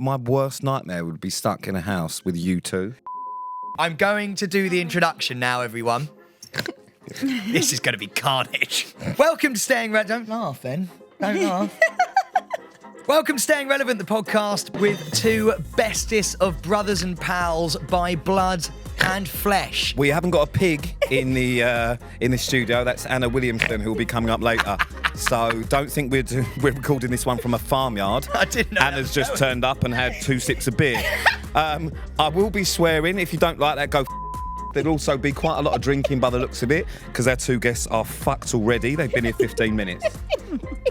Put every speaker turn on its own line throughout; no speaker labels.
my worst nightmare would be stuck in a house with you two.
I'm going to do the introduction now, everyone. This is going to be carnage. Welcome to Staying Relevant. Don't laugh, then. Don't laugh. Welcome to Staying Relevant, the podcast with two bestest of brothers and pals by blood and flesh.
We haven't got a pig in the studio. That's Anna Williamson, who will be coming up later. So don't think we're recording this one from a farmyard.
I didn't know.
Anna's just turned up and had 2 sips of beer. I will be swearing. If you don't like that, go. There'll also be quite a lot of drinking by the looks of it, because our two guests are fucked already. They've been here 15 minutes.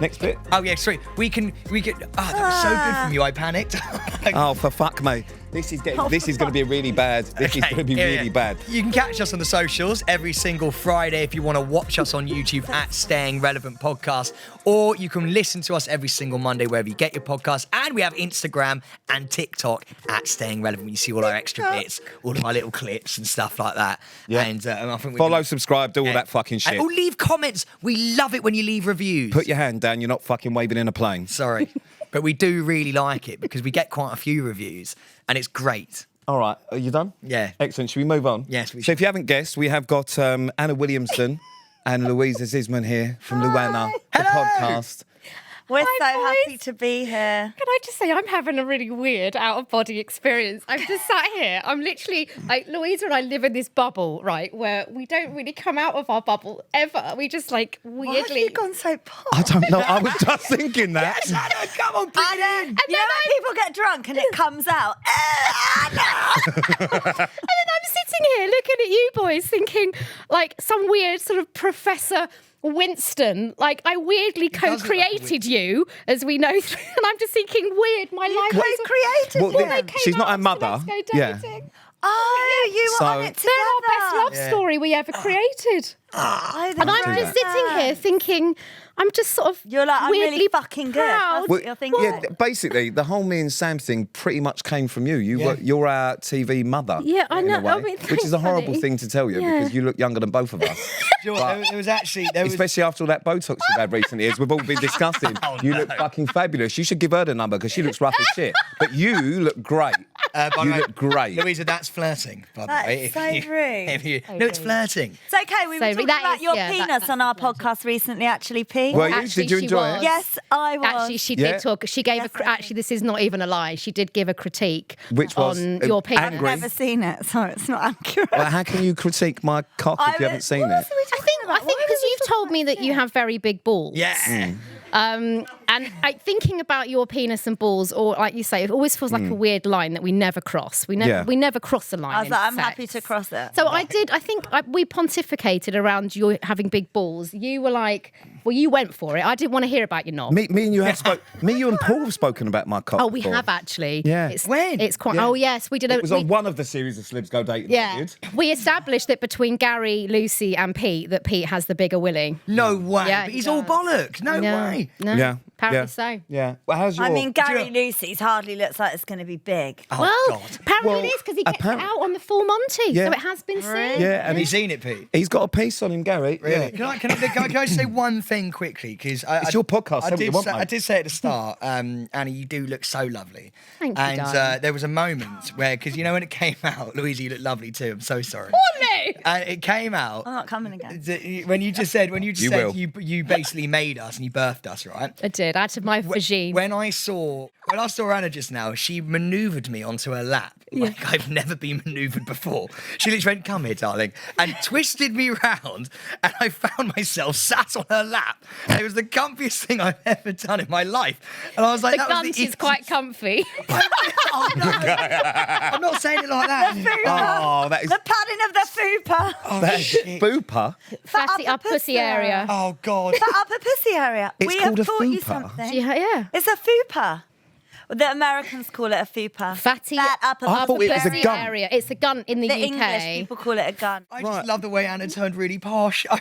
Next bit.
Oh, yeah, sorry. We can. Oh, that was so good from you. I panicked.
Oh, for fuck me. This is going to be really bad. This is going to be really bad.
You can catch us on the socials every single Friday if you want to watch us on YouTube at Staying Relevant Podcast, or you can listen to us every single Monday wherever you get your podcasts. And we have Instagram and TikTok at Staying Relevant. You see all our extra bits, all of our little clips and stuff like that.
Yeah.
And I think
follow, subscribe, do all that fucking shit.
And leave comments. We love it when you leave reviews.
Put your hand down. You're not fucking waving in a plane.
Sorry. But we do really like it because we get quite a few reviews and it's great.
All right, are you done?
Yeah.
Excellent. Should we move on?
Yes, we
So
should.
if you haven't guessed, we have got Anna Williamson and Louisa Zisman here from LuAnna, the podcast.
We're
Hi,
so
boys.
happy to be here.
Can I just say I'm having a really weird out-of-body experience. I'm just sat here. I'm literally, like, Louisa and I live in this bubble, right, where we don't really come out of our bubble ever. We just, like,
Why have
weirdly...
you gone so pop?
I don't know. I was just thinking that.
Yes, Anna, come on, bring it in.
You know when people get drunk and it comes out?
And then I'm sitting here looking at you boys thinking, like, some weird sort of Professor Winston, like I weirdly
does look like a
co-created you, as we know, and I'm just thinking, weird, my life was...
Co-created
Well,
them.
They came
she's not
out
our
to
mother.
Let's Go
Yeah.
Dating.
Oh, you were on
So-
it together.
They're our best love
Yeah.
story we ever created.
Oh,
And I'm just sitting here thinking, I'm just sort of
You're like, I'm really
weirdly
fucking good.
proud.
That's what you're thinking.
Yeah, basically, the whole me and Sam thing pretty much came from you. You're our TV mother.
Yeah, I
in a
know.
way,
I mean,
which is a
thanks,
horrible
honey.
thing to tell you
Yeah.
because you look younger than both of us.
Do you know what, there was actually...
Especially after all that Botox you've had recently, as we've all been discussing. You look fucking fabulous. You should give her the number because she looks rough as shit. But you look great.
by the
You
way,
look great.
Louisa, that's flirting, by the
That
way.
is so rude.
No, it's flirting.
It's okay, we were
So
talking
that
about
is-
your
yeah,
penis
that's
on our
the pleasure.
podcast recently, actually, P.
Were you?
Actually,
Did you
she
enjoy
was.
it?
Yes, I was.
Actually, she
Yeah.
did talk. She gave
Yes,
a.
I
Actually, this is not even a lie. She did give a critique,
Which was,
on your penis.
I've
angry.
never seen it, so it's not accurate.
Well, how can you critique my cock if you haven't seen it?
I think because you've told me that you have very big balls.
Yeah.
And thinking about your penis and balls, or like you say, it always feels like a weird line that we never cross. We never cross the line.
I was
in
like, I'm
sex.
happy to cross it.
So I did. I think we pontificated around you having big balls. You were like, well, you went for it. I didn't want to hear about your knob.
Me and you and Paul have spoken about my cock.
Oh, we
before.
have actually.
Yeah.
When? It's quite.
Yeah.
Oh, yes, we did.
It was on one of the series of Slibs Go Dating.
Yeah, we established that between Gary, Lucy, and Pete, that Pete has the bigger willy.
No way.
Yeah,
But
he
he's all
does.
bollocks. No way.
No.
Yeah.
Apparently
yeah.
so.
Yeah. Well, how's your?
I mean, Gary
you-
Lucy's hardly looks like it's going to be big.
Oh,
Well,
God.
apparently
Well,
it is because he gets
apparent-
out on the full Monty,
Yeah.
so it has been seen.
yeah, and
Have you seen it, Pete?
he's got a piece on him, Gary.
Really?
Yeah.
Can I just say one thing quickly? Because
It's your podcast, say what you want,
I
mate.
did say at the start, Annie, you do look so lovely.
Thank you,
And
darling.
there was a moment where, because you know when it came out, Louisa, you look lovely too. I'm so sorry.
Ollie!
It came out.
I'm not coming again.
When you just said
You will.
you basically made us and you birthed us, right?
I did. Out of my vagine.
When I saw Anna just now, she manoeuvred me onto her lap like I've never been manoeuvred before. She literally went, "Come here, darling," and twisted me round, and I found myself sat on her lap. And it was the comfiest thing I've ever done in my life. And I was like,
the
"That was
gunch
the
is quite comfy.
Oh, no. I'm not saying it like that.
Oh, that is
The padding of the fupa.
Oh,
that
shit.
fupa.
Fatty
upper
up pussy
pussy
area.
Oh, God.
The upper pussy area.
It's
we
called
have
a
taught you
fupa.
something.
Yeah.
It's a fupa. The Americans call it a fupa.
Fatty
Fat upper
I thought it was a
pussy
gun.
area. It's a gun in the
The
UK.
English people call it a gun.
I just
Right.
love the way Anna turned really posh. I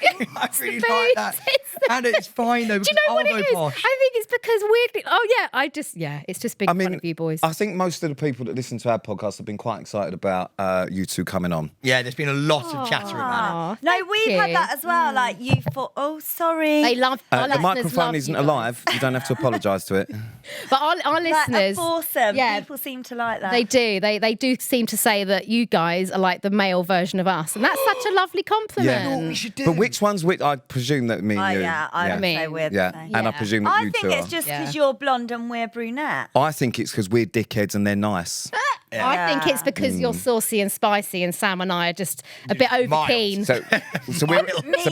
really
the
like that.
best. It's the
Anna, it's fine though.
Do you know what it
I'll
is?
go posh.
I think it's because weirdly. Oh yeah, it's just big
I
fun
mean,
of you boys.
I think most of the people that listen to our podcast have been quite excited about you two coming on.
Yeah, there's been a lot of chatter about it.
No,
thank
we've had
you.
that as well. Like you thought, oh, sorry.
They love our
The
listeners
microphone
love
isn't
you guys.
alive. You don't have to apologise to it.
But our listeners listeners.
foursome.
Yeah.
People seem to like that.
They do. They do seem to say that you guys are like the male version of us, and that's such a lovely compliment.
You know what we should do?
But which one's which? I presume that me and you.
yeah, I would say we're the
Yeah,
same.
and I
Yeah.
presume that
I
you
think
two
it's
are.
just
Yeah.
because you're blonde and we're brunette.
I think it's because we're dickheads and they're nice.
I think it's because you're saucy and spicy, and Sam and I are just a bit over
mild.
keen.
So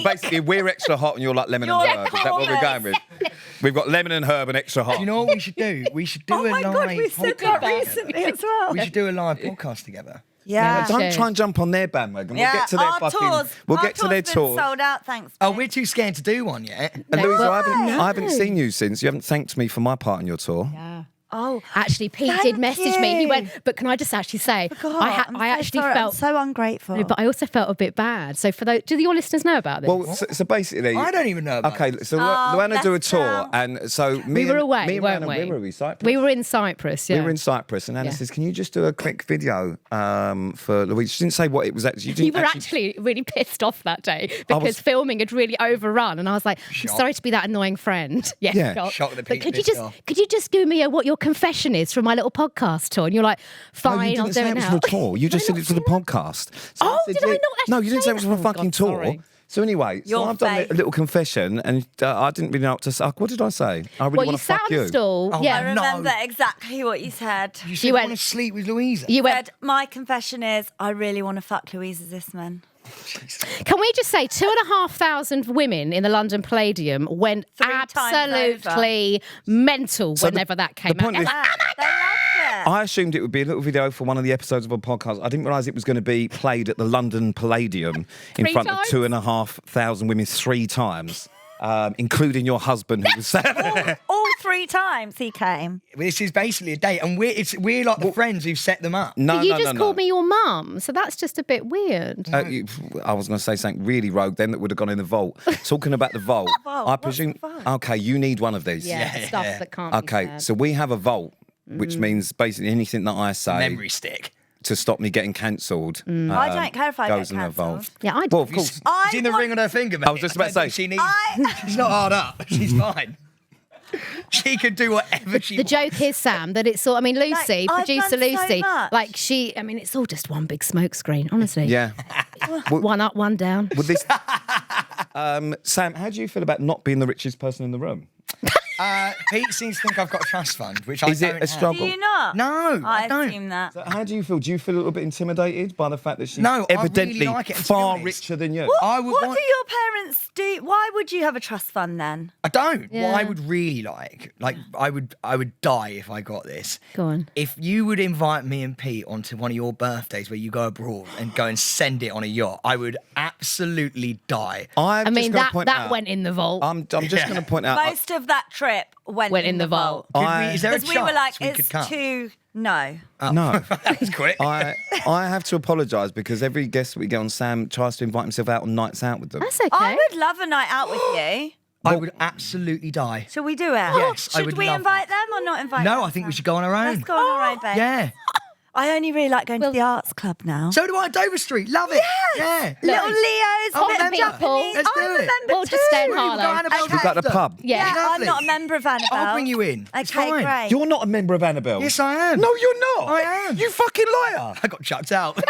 basically we're extra hot and you're like lemon and
You're
herb. Is that what we're going with? We've got lemon and herb and extra hot.
You know what we should do? We should do
Oh
a
my
live
God, we said
podcast
that
together.
recently as well.
We should do a live podcast together.
Yeah.
Don't
Okay.
try and jump on their bandwagon.
Yeah,
We'll get to their
our
fucking.
tours.
We'll
our
get to their
tour's been
tour.
sold out, thanks.
Oh,
babe.
we're too scared to do one yet.
And Louisa, I
Why?
haven't seen you since. You haven't thanked me for my part in your tour.
Yeah.
Oh,
Actually, Pete
Thank
did message me. He
you.
went, but can I just actually say,
God,
I actually
sorry.
felt,
I'm so ungrateful.
no, but I also felt a bit bad. So for those, do your listeners know about this?
Well, so basically.
I don't even know about
Okay,
it.
so
Oh,
LuAnna do a
bless
tour,
her.
and so
we were away,
me and
weren't
Anna,
we?
Where were we? Cyprus.
We were in Cyprus. Yeah.
We were in Cyprus, and Anna
Yeah.
says, "Can you just do a quick video for Louise?" She didn't say what it was actually.
You were actually really pissed off that day because filming had really overrun, and I was like, "I'm
Shocked.
sorry to be that annoying friend." Yeah,
Yeah.
Shocked that
But
Pete's
could you
pissed
just
off.
give me what your confession is from my little podcast tour? And you're like, "Fine,
No, you
I'll
didn't
do
say
it
it was
now."
for the tour. You just said it for the podcast. So
Oh,
said,
did I
yeah.
not
No,
actually
you didn't say it was
say
for a
that?
fucking
Oh, God,
tour.
sorry.
So anyway, so
Your
I've done
faith.
a little confession, and I didn't really know what to say. What did I say? I really
Well,
want
you
to fuck you.
soundstall.
Oh,
Yeah,
I
no.
remember exactly what you said.
You said
You
you
went-
want to sleep with Louisa.
you went.
Said, my confession is, I really want to fuck Louisa Zisman.
Can we just say 2,500 women in the London Palladium went
3 times
absolutely mental
So
whenever that came
the point
out.
is-
They loved it.
I assumed it would be a little video for one of the episodes of a podcast. I didn't realise it was going to be played at the London Palladium in
3
front
times?
of 2,500 women 3 times, including your husband who was sat there.
All 3 times he came.
This is basically a date, and we're like the friends who've set them up.
No,
But you
no,
just
no,
called
no.
me your mum, so that's just a bit weird.
I was going to say something really rogue then that would have gone in the vault. Talking about the vault,
vault?
I
What's
presume.
the vault?
Okay, you need one of these.
Yeah, stuff that can't be
Okay,
said.
so we have a vault, which means basically anything that I say
Memory stick.
to stop me getting cancelled.
I don't care if I
goes
get
in the vault.
cancelled.
Yeah, I
Well, of course.
She's in the ring on her finger, mate.
I was just about to
don't
say.
think she needs. She's not hard up. She's fine. She can do whatever she
The
wants.
joke is, Sam, that it's all. I mean, Lucy,
I've
producer
done so
Lucy,
much.
like I mean, it's all just one big smoke screen, honestly.
Yeah.
One up, one down.
With this, Sam, how do you feel about not being the richest person in the room?
Pete seems to think I've got a trust fund, which
Is
I
it
don't
a
have.
struggle?
Do you not?
No, I
I
don't.
assume that.
So how do you feel? Do you feel a little bit intimidated by the fact that she's
No, I really
evidently
like it, and to be
far
honest-
richer than you?
I would
What
want.
do your parents do? Why would you have a trust fund then?
I don't.
Yeah.
What I would really like I would die if I got this.
Go on.
If you would invite me and Pete onto one of your birthdays where you go abroad and go and send it on a yacht, I would absolutely die.
I
I'm
mean,
just gonna
that
point
that
out,
went in the vault.
I'm just going to point out.
Most of that trip went in the vault.
Is there a
Because we were like,
chance we could
it's
come?
too... No.
No.
That's quick.
I have to apologise because every guest that we get on, Sam tries to invite himself out on nights out with them.
That's okay.
I would love a night out with you.
I would absolutely die.
Shall we do it?
Yes, I
Should
would
we
love
invite them or not invite them?
No, I think we should go on our own.
Let's go on our own, babe.
Yeah.
I only really like going to the arts club now.
So do I at Dover Street. Love it. Yeah.
Little Leo's,
I'll
a bit of
remember.
Japanese.
Let's do
I'm a
it.
member
We'll
too.
just stay in
We've got
Harlow.
Annabelle's
Okay.
We've got the
stuff.
pub.
Yeah.
I'm
Lovely.
not a member of Annabelle.
I'll bring you in.
Okay,
It's fine.
great.
You're not a member of Annabelle.
Yes, I am.
No, you're not.
I am.
You fucking liar.
I got chucked out.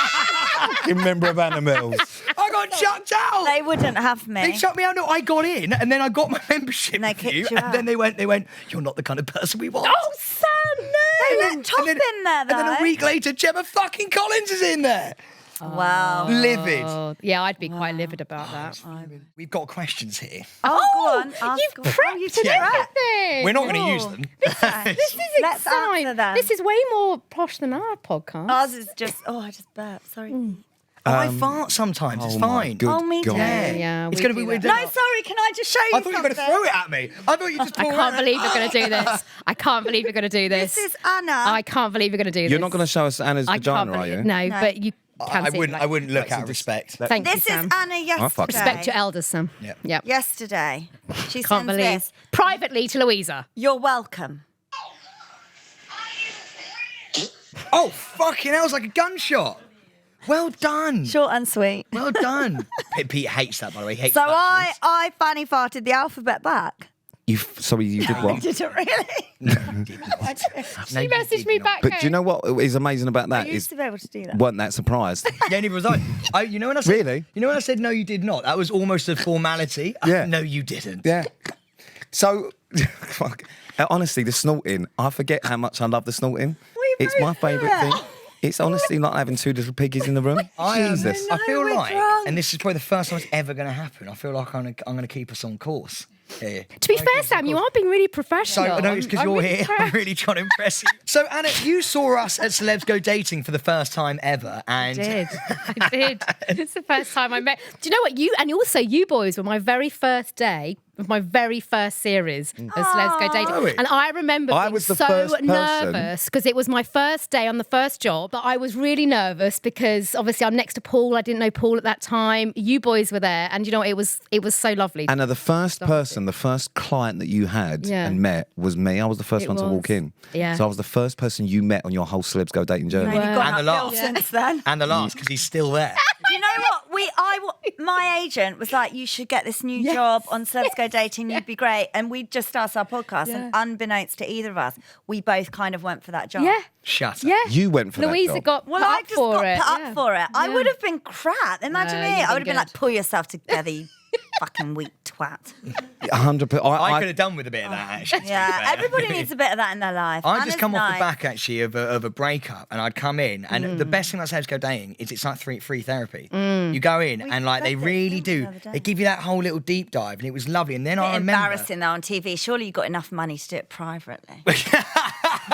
Fucking member of Annabelle's.
I got chucked out.
They wouldn't have me.
They shut me out. No, I got in, and then I got my membership.
And they
with you,
kicked you
and
out.
then they went. You're not the kind of person we want.
Oh, Sam, no. They let Top in there, though.
And then a week later, Gemma fucking Collins is in there.
Wow.
Livid.
Oh, yeah, I'd be quite livid about that.
We've got questions here.
Oh, go on. Ask
You've
away.
prepped
Oh, you did
Yeah.
prep.
Everything.
We're not going to
Oh.
use them.
This is
Let's
exciting.
answer them.
This is way more posh than our podcast.
Ours is just... Oh, I just burped. Sorry.
I fart sometimes. It's
Oh my
fine.
good
Oh, me
God.
too.
Yeah,
It's
we
going to
do
be weird.
that.
No, sorry. Can I just show you
I thought you were going to
something?
throw it at me. I thought you just.
I can't believe you're going to do this. I can't believe you're going to do this.
This is Anna.
I can't believe you're going to do this.
You're not going to show us Anna's
I can't
vagina, are
believe
you?
No,
No.
but you can
I
see
wouldn't.
like-
I wouldn't look out of respect.
Thank you,
This is
Sam.
Anna yesterday.
Respect your elders, Sam.
Yeah.
Yep.
Yesterday. She
Can't
sends
believe.
this.
Privately to Louisa.
You're welcome.
Oh fucking hell! It's like a gunshot. Well done.
Short and sweet.
Well done. Pete hates that, by the way. He hates
So
that.
I fanny farted the alphabet back.
Sorry, you did what?
Did it really?
She messaged me back.
But do you know what is amazing about that?
I used to be able to do that.
Weren't that surprised?
Yeah, neither was I. You know when I said,
Really?
You know when I said no, you did not. That was almost a formality.
Yeah.
No, you didn't.
Yeah. So, fuck, honestly, the snorting, I forget how much I love the snorting. It's my favourite thing. It's honestly like having two little piggies in the room. Jesus.
I feel
we're
like,
drunk.
and this is probably the first time it's ever going to happen. I feel like I'm going to keep us on course. Yeah.
To be fair, Sam, you are being really professional.
So, no, it's because
I'm
you're
really
here. I'm
impressed.
really trying to impress you. So, Anna, you saw us at Celebs Go Dating for the first time ever. And
I did. It's the first time I met. Do you know what? You boys were my very first day of my very first series of Celebs Go Dating.
Really?
And I remember
I
being
was the
so
first person.
nervous because it was my first day on the first job. But I was really nervous because obviously I'm next to Paul. I didn't know Paul at that time. You boys were there. And you know, it was so lovely.
Anna, the first person, the first client that you had
Yeah.
and met was me. I was the first
It
one to
was.
walk in.
Yeah.
So I was the first person you met on your whole Celebs Go Dating journey.
You've gone
And the
uphill
last.
since then.
and the last, because he's still there.
Do you know what? My agent was like, you should get this new job on Celebs Go Dating, you'd be great. And we just started our podcast, and unbeknownst to either of us, we both kind of went for that job.
Yeah.
Shut up.
Yeah.
You went for
Louisa
that job.
got
Well,
put
I
up
just
for
got
it.
put up
Yeah.
for it. I
Yeah.
would have been crap. Imagine
No,
me.
you've
I would have
been
been like,
good.
pull yourself together, you fucking weak twat.
100%.
I could have done with a bit of that, actually. to be
Yeah,
fair.
everybody needs a bit of that in their life.
I just
Anna's
come off the
nice.
back actually of a breakup, and I'd come in, and the best thing about Celebs Go Dating is it's like free therapy. You go in, and like they
said this,
really
didn't we,
do.
the other day?
They give you that whole little deep dive, and it was lovely. And then I remember,
Embarrassing though on TV. Surely you got enough money to do it privately.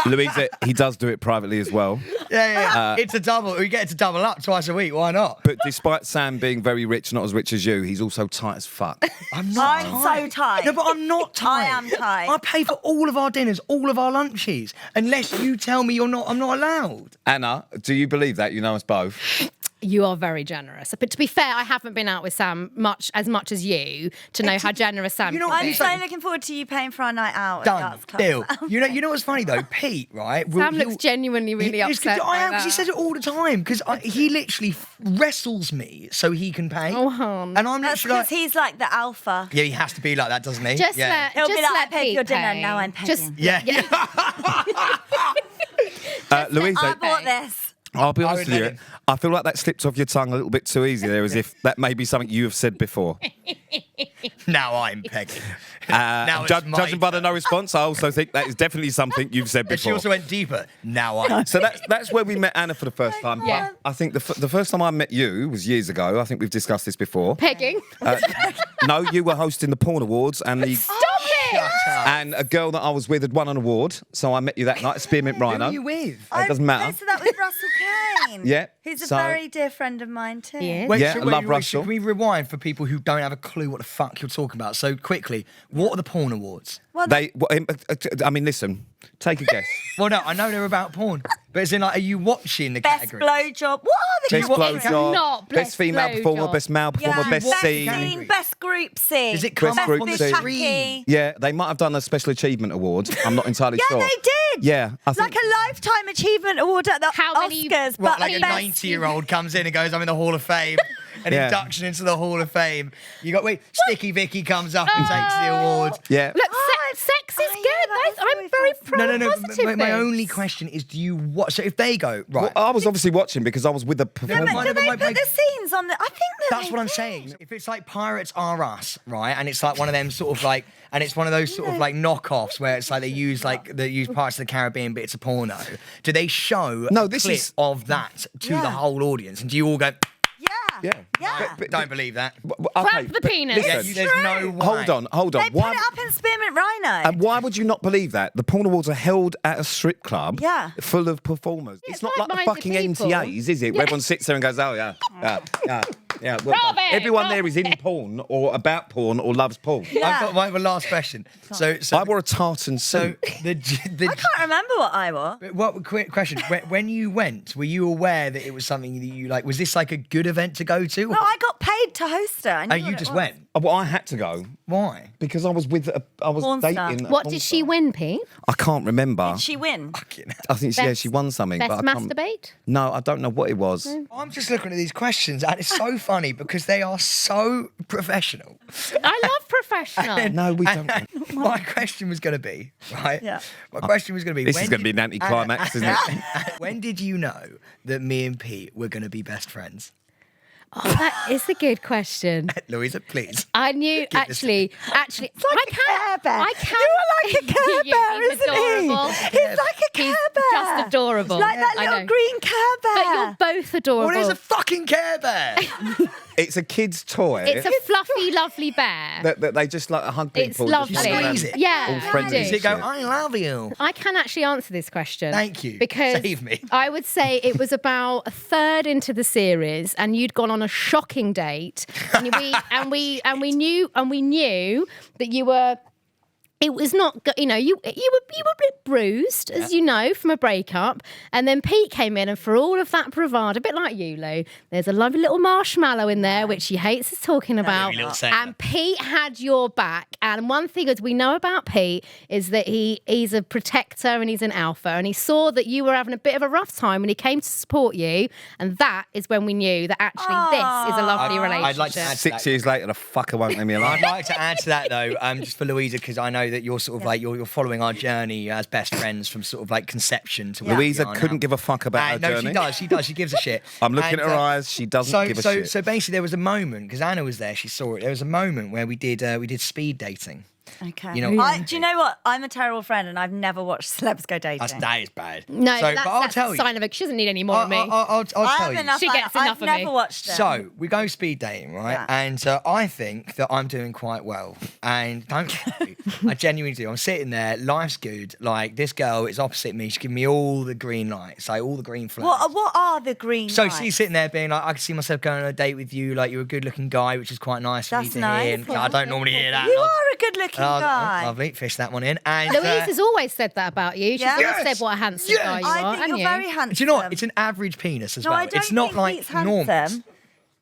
Louisa, he does do it privately as well.
yeah, it's a double. We get to double up twice a week. Why not?
But despite Sam being very rich, not as rich as you, he's also tight as fuck.
I'm not.
I'm so tight.
No, but I'm not tight.
I am tight.
I pay for all of our dinners, all of our lunches, unless you tell me you're not. I'm not allowed.
Anna, do you believe that? You know us both.
You are very generous. But to be fair, I haven't been out with Sam as much as you to know how generous Sam
You know
can
what
I'm
be.
so looking forward to you paying for our night out. at
Done.
Darts Club.
Deal. You know what's funny though? Pete, right?
Sam looks genuinely really upset.
I am
by
because he
that.
says it all the time. Because he literally wrestles me so he can pay.
Oh, hon.
And I'm
That's
literally
because
like,
he's like the alpha.
yeah, he has to be like that, doesn't he?
Just
yeah.
let
He'll
just
be like,
let
I paid for your
Pete
dinner,
pay.
now I'm paying.
Just
Yeah.
Louisa,
I bought this.
I'll be
I
honest
would
with
let
you.
him.
I feel like that slipped off your tongue a little bit too easy there, as if that may be something you have said before.
Now I'm pegging. Now it's my
Judging by the
turn.
no response, I also think that is definitely something you've said
But she
before.
also went deeper. Now I'm.
So that's where we met Anna for the first time.
Yeah.
But I think the first time I met you was years ago. I think we've discussed this before.
Pegging.
No, you were hosting the Porn Awards, and
Stop it!
and a girl that I was with had won an award. So I met you that night at Spearmint
Who
Rhino.
are you with?
It doesn't matter.
I posted that with Russell Kane.
Yeah,
Who's a
so-
very dear friend of mine too.
Yeah.
Wait,
Yeah, I love Russell.
Can we rewind for people who don't have a clue what the fuck you're talking about? So quickly, what are the porn awards?
Well,
I mean, listen, take a guess.
Well, no, I know they're about porn, but it's in like, are you watching the
best
category?
blowjob. What are the
Best
what-
blowjob,
Not
best
best
female performer,
blowjob.
best male performer,
Yeah,
best scene.
category.
best group C.
Does it come
Best
up
group
on the
C.
screen?
Yeah, they might have done a special achievement award. I'm not entirely
Yeah,
sure.
they did.
Yeah, I think.
Like a lifetime achievement award at the
How many-
Oscars.
What,
but
like a
best-
90-year-old comes in and goes, I'm in the Hall of Fame. An
Yeah.
induction into the Hall of Fame. You got, Sticky Vicky comes up and takes the award.
Yeah.
Look,
Oh,
sex is
yeah,
good.
that is
I'm
really
very
fascinating.
No,
pro-positive.
my only question is, do you watch? So if they go, right.
Well, I was obviously watching because I was with the
Do
performer.
Mine-
they
mine-
put the scenes on the? I think that
That's
they
what I'm
did.
saying. If it's like Pirates Are Us, right, and it's like one of them sort of like, and it's one of those sort of like knockoffs where it's like they use Pirates of the Caribbean, but it's a porno. Do they show
No,
a
this
clip
is-
of that to
Yeah.
the whole audience? And do you all go,
Yeah.
Yeah.
Yeah.
don't believe that?
Clap the penis.
Yeah,
listen,
there's no way.
hold on.
They put it up in Spearmint Rhino.
And why would you not believe that? The Porn Awards are held at a strip club
Yeah.
full of performers. It's not like the
like-minded
fucking
people.
NTAs, is it? Where everyone sits there and goes, oh, yeah. Well done.
Rob it,
Everyone
Rob
there is in porn or about porn or loves porn.
Yeah.
I've got my last question. So
I wore a tartan
so
suit.
the
I can't remember what I wore.
What quick question? When you went, were you aware that it was something that you like? Was this like a good event to go to?
No, I got paid to host it. I knew
Oh,
what
you
it
just
was.
went.
Oh, well, I had to go
Why?
because I was I was
Porn star.
dating. a
What
porn
did she
star.
win, Pete?
I can't remember.
Did she win?
I think she won something.
Best
but I can't-
masturbate?
No, I don't know what it was.
I'm just looking at these questions, and it's so funny because they are so professional.
I love professional.
No, we don't.
My question was going to be, right?
Yeah.
My question was going to be...
This is going to be an anticlimax, isn't it?
When did you know that me and Pete were going to be best friends?
Oh, that is a good question.
Louisa, please.
I knew actually.
It's like a Care Bear.
I can.
You are like a Care Bear,
He's
isn't
adorable.
he? He's like a Care Bear.
Just adorable.
Like that
I
little
know.
green Care Bear.
But you're both adorable.
What is a fucking Care Bear?
It's a kid's toy.
It's a fluffy, lovely bear.
that they just like hug
It's
people.
lovely.
Just
Squeeze it.
Yeah,
All
I
friendly
do.
Does it go, I love you?
I can actually answer this question.
Thank you.
Because
Save me.
I would say it was about a third into the series, and you'd gone on a shocking date, and we knew that you were. It was not, you were a bit bruised, as you know, from a breakup. And then Pete came in, and for all of that bravado, a bit like you, Lou, there's a lovely little marshmallow in there, which she hates us talking about. And Pete had your back. And one thing as we know about Pete is that he's a protector and he's an alpha. And he saw that you were having a bit of a rough time and he came to support you. And that is when we knew that actually this is a lovely relationship.
I'd like to add
6 years later, the fucker won't leave me alone.
I'd like to add to that though, just for Louisa, because I know that you're sort of like you're following our journey as best friends from sort of like conception to where
Louisa
we are
couldn't
now.
give a fuck about her
No,
journey.
she does. She gives a shit.
I'm looking at her eyes. She doesn't give a shit.
So basically, there was a moment because Anna was there. She saw it. There was a moment where we did speed dating.
Okay.
You know,
do you know what? I'm a terrible friend and I've never watched celebs go dating.
that is bad.
No,
so,
that's,
but I'll
that's
tell
a
you.
sign of it. She doesn't need any more of me.
I'll tell
I have
you.
enough.
She gets enough
I've
of me.
never watched it.
So we go speed dating, right?
Yeah.
And I think that I'm doing quite well. And don't I genuinely do. I'm sitting there, life's good. Like this girl is opposite me. She's giving me all the green lights, like all the green flags.
What are the green
So
lights?
she's sitting there being like, I can see myself going on a date with you. Like you're a good-looking guy, which is quite nice for me
That's
to
nice.
hear. And I don't normally hear that.
You are a good-looking guy.
Lovely, fish that one in. And
Louise has always said that about you. She's
Yeah.
always
Yes.
said what a handsome guy you
I
are,
think
haven't
you're
you?
very handsome.
do you know what? It's an average penis as
No,
well.
I don't
It's not
think
like
Pete's
normal.
handsome.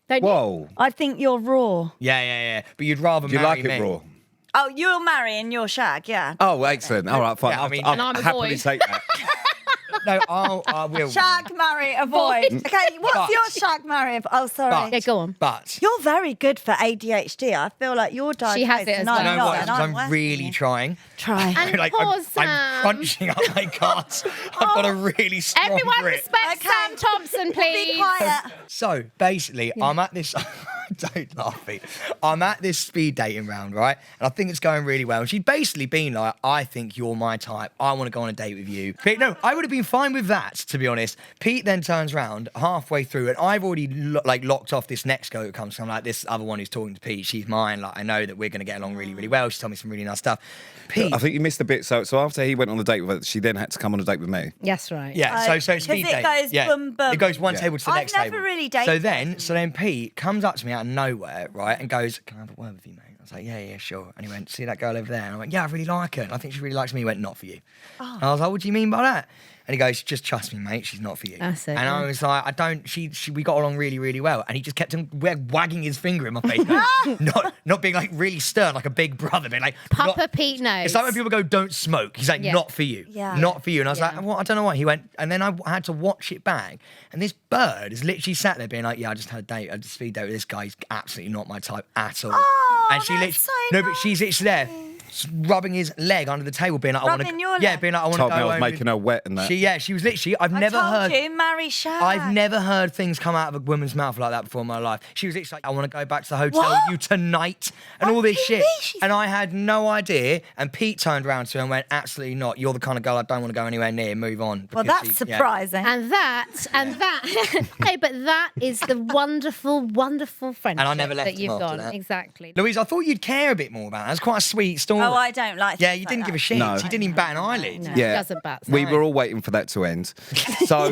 Don't you?
Whoa.
I think you're raw.
Yeah. But you'd rather
Do you
marry
like
me.
it raw?
Oh, you'll marry and you'll shag, yeah.
Oh, excellent. All right, fine.
Yeah, I mean-
I'll
And I'm a
happily
boy.
take that.
No, I will.
Shag, marry, avoid. Okay, what's
But-
your shag, marry? Oh, sorry.
Yeah, go on.
But
You're very good for ADHD. I feel like you're diagnosed.
She has it as
and
well.
I'm
you know
not,
what?
and
I'm
working
really
it.
trying.
Try.
And
Like
poor
I'm
Sam.
crunching up my cards. I've got a really strong
Everyone
grip.
respect
Okay.
Sam Thompson,
Be
please.
quiet.
So basically, I'm at this. Don't laugh, Pete. I'm at this speed dating round, right? And I think it's going really well. And she'd basically been like, I think you're my type. I want to go on a date with you. Pete, no, I would have been fine with that, to be honest. Pete then turns around halfway through, and I've already locked off this next girl who comes. So I'm like, this other one who's talking to Pete, she's mine. Like, I know that we're going to get along really, really well. She's told me some really nice stuff. Pete.
I think you missed a bit. So after he went on the date with her, she then had to come on a date with me.
Yes, right.
Yeah, so speed
'cause it
date.
goes
yeah.
boom, boom.
It goes one
Yeah.
table to the
I've
next
never
table.
really dated
So then Pete comes up to me out of nowhere, right, and goes, "Can I have a word with you, mate?" I was like, "Yeah, sure." And he went, "See that girl over there?" And I went, "Yeah, I really like her. And I think she really likes me." He went, "Not for you."
Oh.
And I was like, "What do you mean by that?" And he goes, "Just trust me, mate. She's not for you."
That's it,
And I
yeah.
was like, "I don't." We got along really, really well. And he just kept on wagging his finger in my face, not being like really stern, like a big brother, being like,
Papa
not-
Pete knows.
It's like when people go, "Don't smoke." He's like,
Yeah.
"Not for you."
Yeah.
Not for you. And I was
Yeah.
like, "Well, I don't know why." He went, and then I had to watch it back. And this bird is literally sat there being like, "Yeah, I just had a date. I just speed date with this guy. He's absolutely not my type at all."
Oh,
and she
that's
literally,
so
no, but she's literally there, rubbing his leg under the table, being like, "I want
Rubbing
to."
your
Yeah,
leg?
being like, "I want to
Told
go
me I was
home
making
with-"
her wet and that.
She was literally. I've
I
never
told
heard.
you, marry shag.
I've never heard things come out of a woman's mouth like that before in my life. She was literally like, "I want to go back to the hotel
What?
with you tonight," and
On
all this
TV,
shit.
she's-
And I had no idea. And Pete turned around to her and went, "Absolutely not. You're the kind of girl I don't want to go anywhere near. Move on."
Well,
Because
that's
she- yeah.
surprising.
And that, hey, but that is the wonderful, wonderful friendship
And I never left
that
him
you've
after
got.
that.
Exactly.
Louise, I thought you'd care a bit more about that. That's quite a sweet story.
Oh, I don't like
Yeah,
things
you
like
didn't
that.
give a shit.
No.
You didn't even bat an eyelid.
No,
Yeah.
it doesn't bat.
We were all waiting for that to end. So,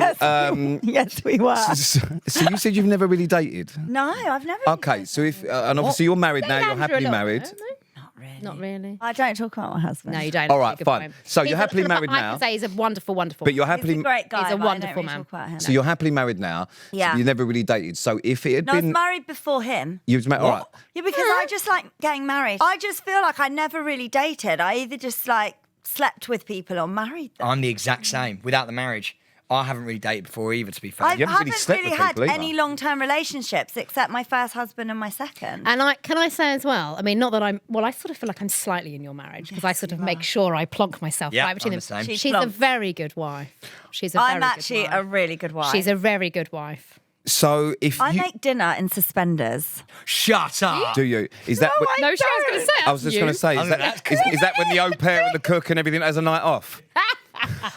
Yes, we were.
so you said you've never really dated.
No, I've never.
Okay, so if and obviously you're married now, you're
Andrew a
happily
lot,
married.
don't they?
Not really.
Not really.
I don't talk about my husband.
No, you don't.
All right,
Good
fine.
point.
So you're
He's
happily married
I
now.
can say he's a wonderful, wonderful.
But you're
He's
happily
a great guy.
He's a
but I
wonderful
don't really
man.
talk about him.
so you're happily married now.
Yeah.
So you never really dated. So if it had
No, I was
been
married before him.
you was married. All right.
Yeah, because I just like getting married. I just feel like I never really dated. I either just like slept with people or married them.
I'm the exact same without the marriage. I haven't really dated before either, to be fair.
I
You haven't really
haven't
slept
really
with
had
people either.
any long-term relationships except my first husband and my second.
And can I say as well? I mean, not that I sort of feel like I'm slightly in your marriage because I sort of make sure I plonk myself
Yeah,
right between
I'm
them.
the same.
She's a very good wife. She's a very
I'm
good
actually
wife.
a really good wife.
She's a very good wife.
So if
I
you
make dinner in suspenders.
Shut up.
do you is that what,
No, she was going to say.
I was just going to say
Oh,
is
that's
that, is that when the au pair and the cook and everything has a night off?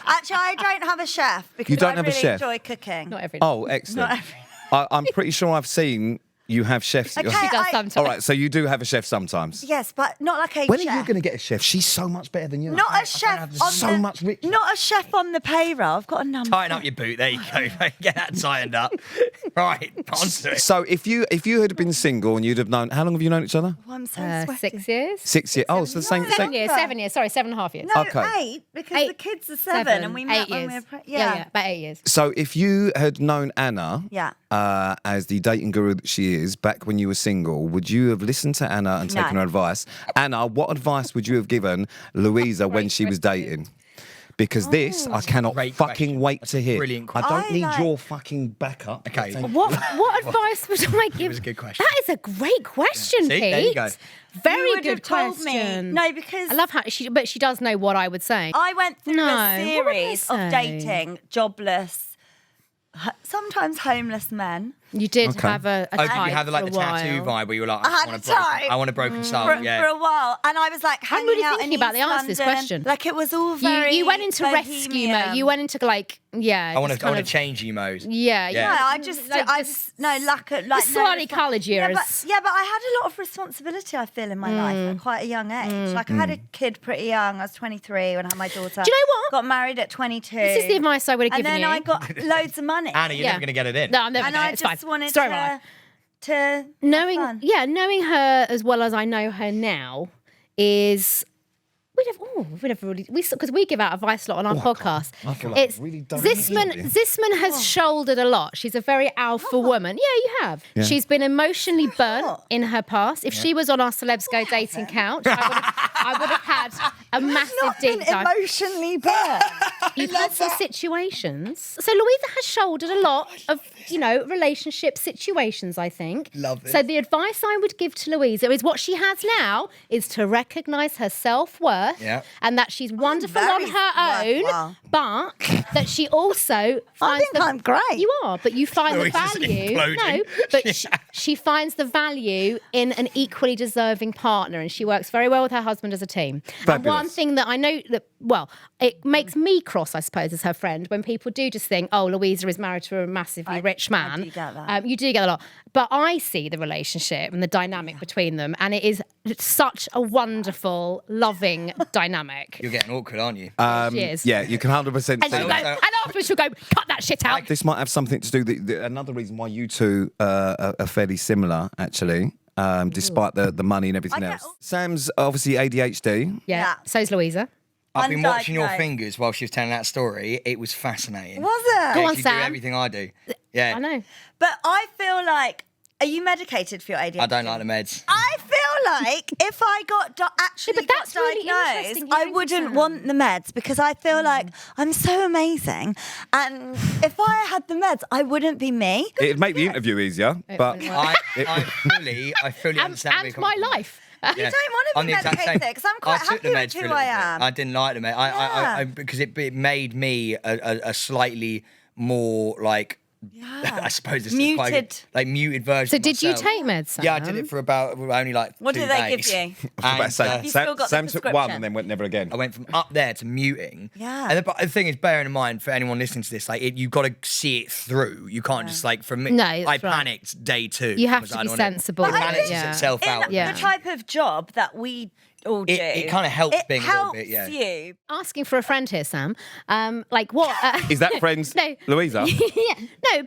Actually, I don't have a chef because
You don't
I
have a
really
chef?
enjoy cooking.
Not every.
Oh, excellent.
Not every-
I'm pretty sure I've seen you have chefs.
Okay,
She does
I-
sometimes.
All right, so you do have a chef sometimes.
Yes, but not like a
When
chef.
are you going to get a chef? She's so much better than you.
Not a chef on
so
the,
much richer.
Not a chef on the payroll. I've got a number.
Tighten up your boot. There you go. Get that tightened up. Right, onto it.
So if you had been single and you'd have known, how long have you known each other?
Oh, I'm so sweaty.
6 years.
6 years. Oh, so the same.
7 years. 7 years. Sorry, 7.5 years.
No,
Okay.
8 because the kids are 7 and we met
8
when
years.
we were pregnant.
Yeah, about 8 years.
So if you had known Anna,
Yeah.
as the dating guru that she is, back when you were single, would you have listened to Anna and taken
No.
her advice? Anna, what advice would you have given Louisa when she was dating? Because this, I cannot
Great
fucking
question.
wait to hear.
Brilliant
I
question.
don't
I
need
like-
your fucking backup.
Okay.
What advice would I give?
was a good question.
That is a great question,
See,
Pete.
there you go.
Very
You would
good
have told
question.
me. No, because
I love how but she does know what I would say.
I went through
No,
a
what would I
series of
say?
dating jobless, sometimes homeless men.
You did
Okay.
have a
Oh, did
type
you have like
for
the
a
tattoo
while.
vibe where you were like,
I had a type.
I want a broken soul.
For
Yeah.
a while, and I was like hanging
really
out
thinking
in
about the
East
answer to this
London.
question.
Like it was all very.
You went into rescue
bohemian.
mode. You went into like
I want
just
to
kind of-
change mode.
Yeah,
Yeah.
No, I just,
Like
I
this-
just, no, lack of, like,
the
no
slightly
respons-
coloured
Yeah,
years.
but I had a lot of responsibility, I feel, in my life at quite a young age. Like, I had a kid pretty young. I was 23 when I had my daughter.
Do you know what?
Got married at 22.
This is the advice I would have
And
given
then
you.
I got loads of money.
Anna, you're
Yeah.
never going to get it in.
No, I'm never
and
gonna.
I
It's
just
fine.
wanted
Story of my life.
to
knowing
have fun.
knowing her as well as I know her now is because we give out advice a lot on our podcast.
I feel like
It's
I've really done
Zisman has shouldered a lot. She's a very alpha woman. Yeah, you have.
Yeah.
She's been emotionally burnt in her past. If she was on our Celebs Go Dating couch, I would have had a massive
Not been
deep dive.
emotionally burnt.
You've had some situations. So Louisa has shouldered a lot of, relationship situations, I think.
Love this.
So the advice I would give to Louisa is what she has now is to recognise her self-worth
Yeah.
and that she's wonderful on
very
her own,
worthwhile.
but that she also finds
think I'm great.
You are, but you find the
Louisa's
value.
imploding.
No, but she finds the value in an equally deserving partner, and she works very well with her husband as a team. And one
Fabulous.
thing that I know it makes me cross, I suppose, as her friend, when people do just think, oh, Louisa is married to a massively rich man.
do get that.
You do get a lot. But I see the relationship and the dynamic between them, and it is such a wonderful, loving dynamic.
You're getting awkward, aren't you?
She is.
Yeah, you can 100%
And,
say
she'll go,
that.
and afterwards she'll go, cut that shit out.
This might have something to do. Another reason why you two are fairly similar, actually, despite the money and everything
I
else.
get-
Sam's obviously ADHD.
Yeah.
Yeah.
So's Louisa.
I've been watching your
Undiagnosed.
fingers while she was telling that story. It was fascinating.
Was it?
Go
Yeah,
on,
you
Sam.
do everything I do. Yeah.
I know.
But I feel like, are you medicated for your ADHD?
I don't like the meds.
I feel like if I got actually
but
got
that's really
diagnosed,
interesting.
I
You're
wouldn't
into
want the meds because I feel like I'm so amazing, and if I had the meds, I wouldn't be me.
It'd make the interview easier, but
wouldn't
I fully understand where
And
you're
my
coming from.
life.
You don't want to
I'm
be
the exact
medicated
same.
because I'm quite
I took the
happy
meds
with
for a
who
little
I
bit.
am.
I didn't like the meds. I because it made me a slightly more like I suppose this is quite
Muted.
good, like muted version.
So
of
did you
myself.
take meds, Sam?
Yeah, I did it for about only like
What
2
did they
days.
give you?
I was about to
And,
say,
You still got the
Sam took one
prescription?
and then went never again.
I went from up there to muting.
Yeah.
And but the thing is, bearing in mind for anyone listening to this, like you got to see it through. You can't just like from me.
No,
I
that's right.
panicked day 2.
You have
because
to
I
be
don't wanna-
sensible.
It
But I
balances
think
itself
In
out.
Yeah.
the type of job that we all do,
It kinda helps
it
being a little
helps
bit, yeah.
you.
Asking for a friend here, Sam. Like what?
Is that friends,
No.
Louisa?
Yeah,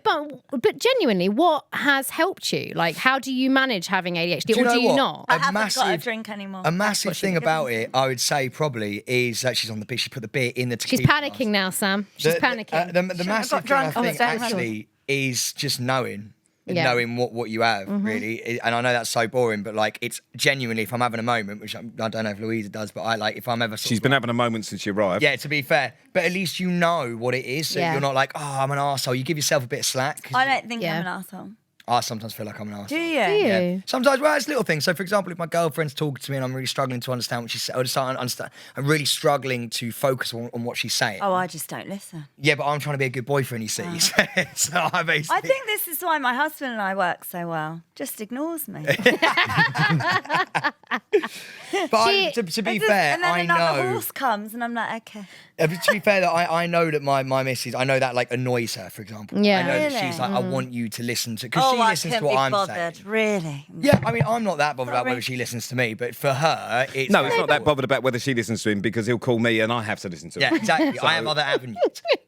no, but genuinely, what has helped you? Like, how do you manage having ADHD,
you
or
know
do you
what?
not?
I
A
haven't got a
massive-
drink anymore.
A massive thing about it, I would say, probably is that she's on the beer. She put the beer in the
She's
tequila
panicking
glass.
now, Sam. She's panicking.
The massive thing I
drunk on
think
the stage.
actually is just knowing. knowing what you have, really. And I know that's so boring, but like, it's genuinely, if I'm having a moment, which I don't know if Louisa does, but I like, if I'm ever
She's been having a moment since she arrived.
Yeah, to be fair. But at least you know what it is, so you're not like, oh, I'm an arsehole. You give yourself a bit of slack.
I don't think I'm an arsehole.
I sometimes feel like I'm an arsehole.
Do you?
Yeah. Sometimes, well, it's little things. So, for example, if my girlfriend's talking to me and I'm really struggling to understand what she's saying, I'm really struggling to focus on what she's saying.
Oh, I just don't listen.
Yeah, but I'm trying to be a good boyfriend, you see. So I basically...
I think this is why my husband and I work so well. Just ignores me.
But to be fair,
and then
I
another
know...
horse comes and I'm like, okay.
To be fair, that I know that my missus, I know that like annoys her, for example.
Yeah.
I know that
Really?
she's like, I want you to listen to... Because she
I
listens to
couldn't
what
be
I'm
bothered.
saying.
Really?
Yeah, I mean, I'm not that bothered about whether she listens to me, but for her, it's...
No, it's not that bothered about whether she listens to him because he'll call me and I have to listen to him.
Yeah, exactly. I have other avenues.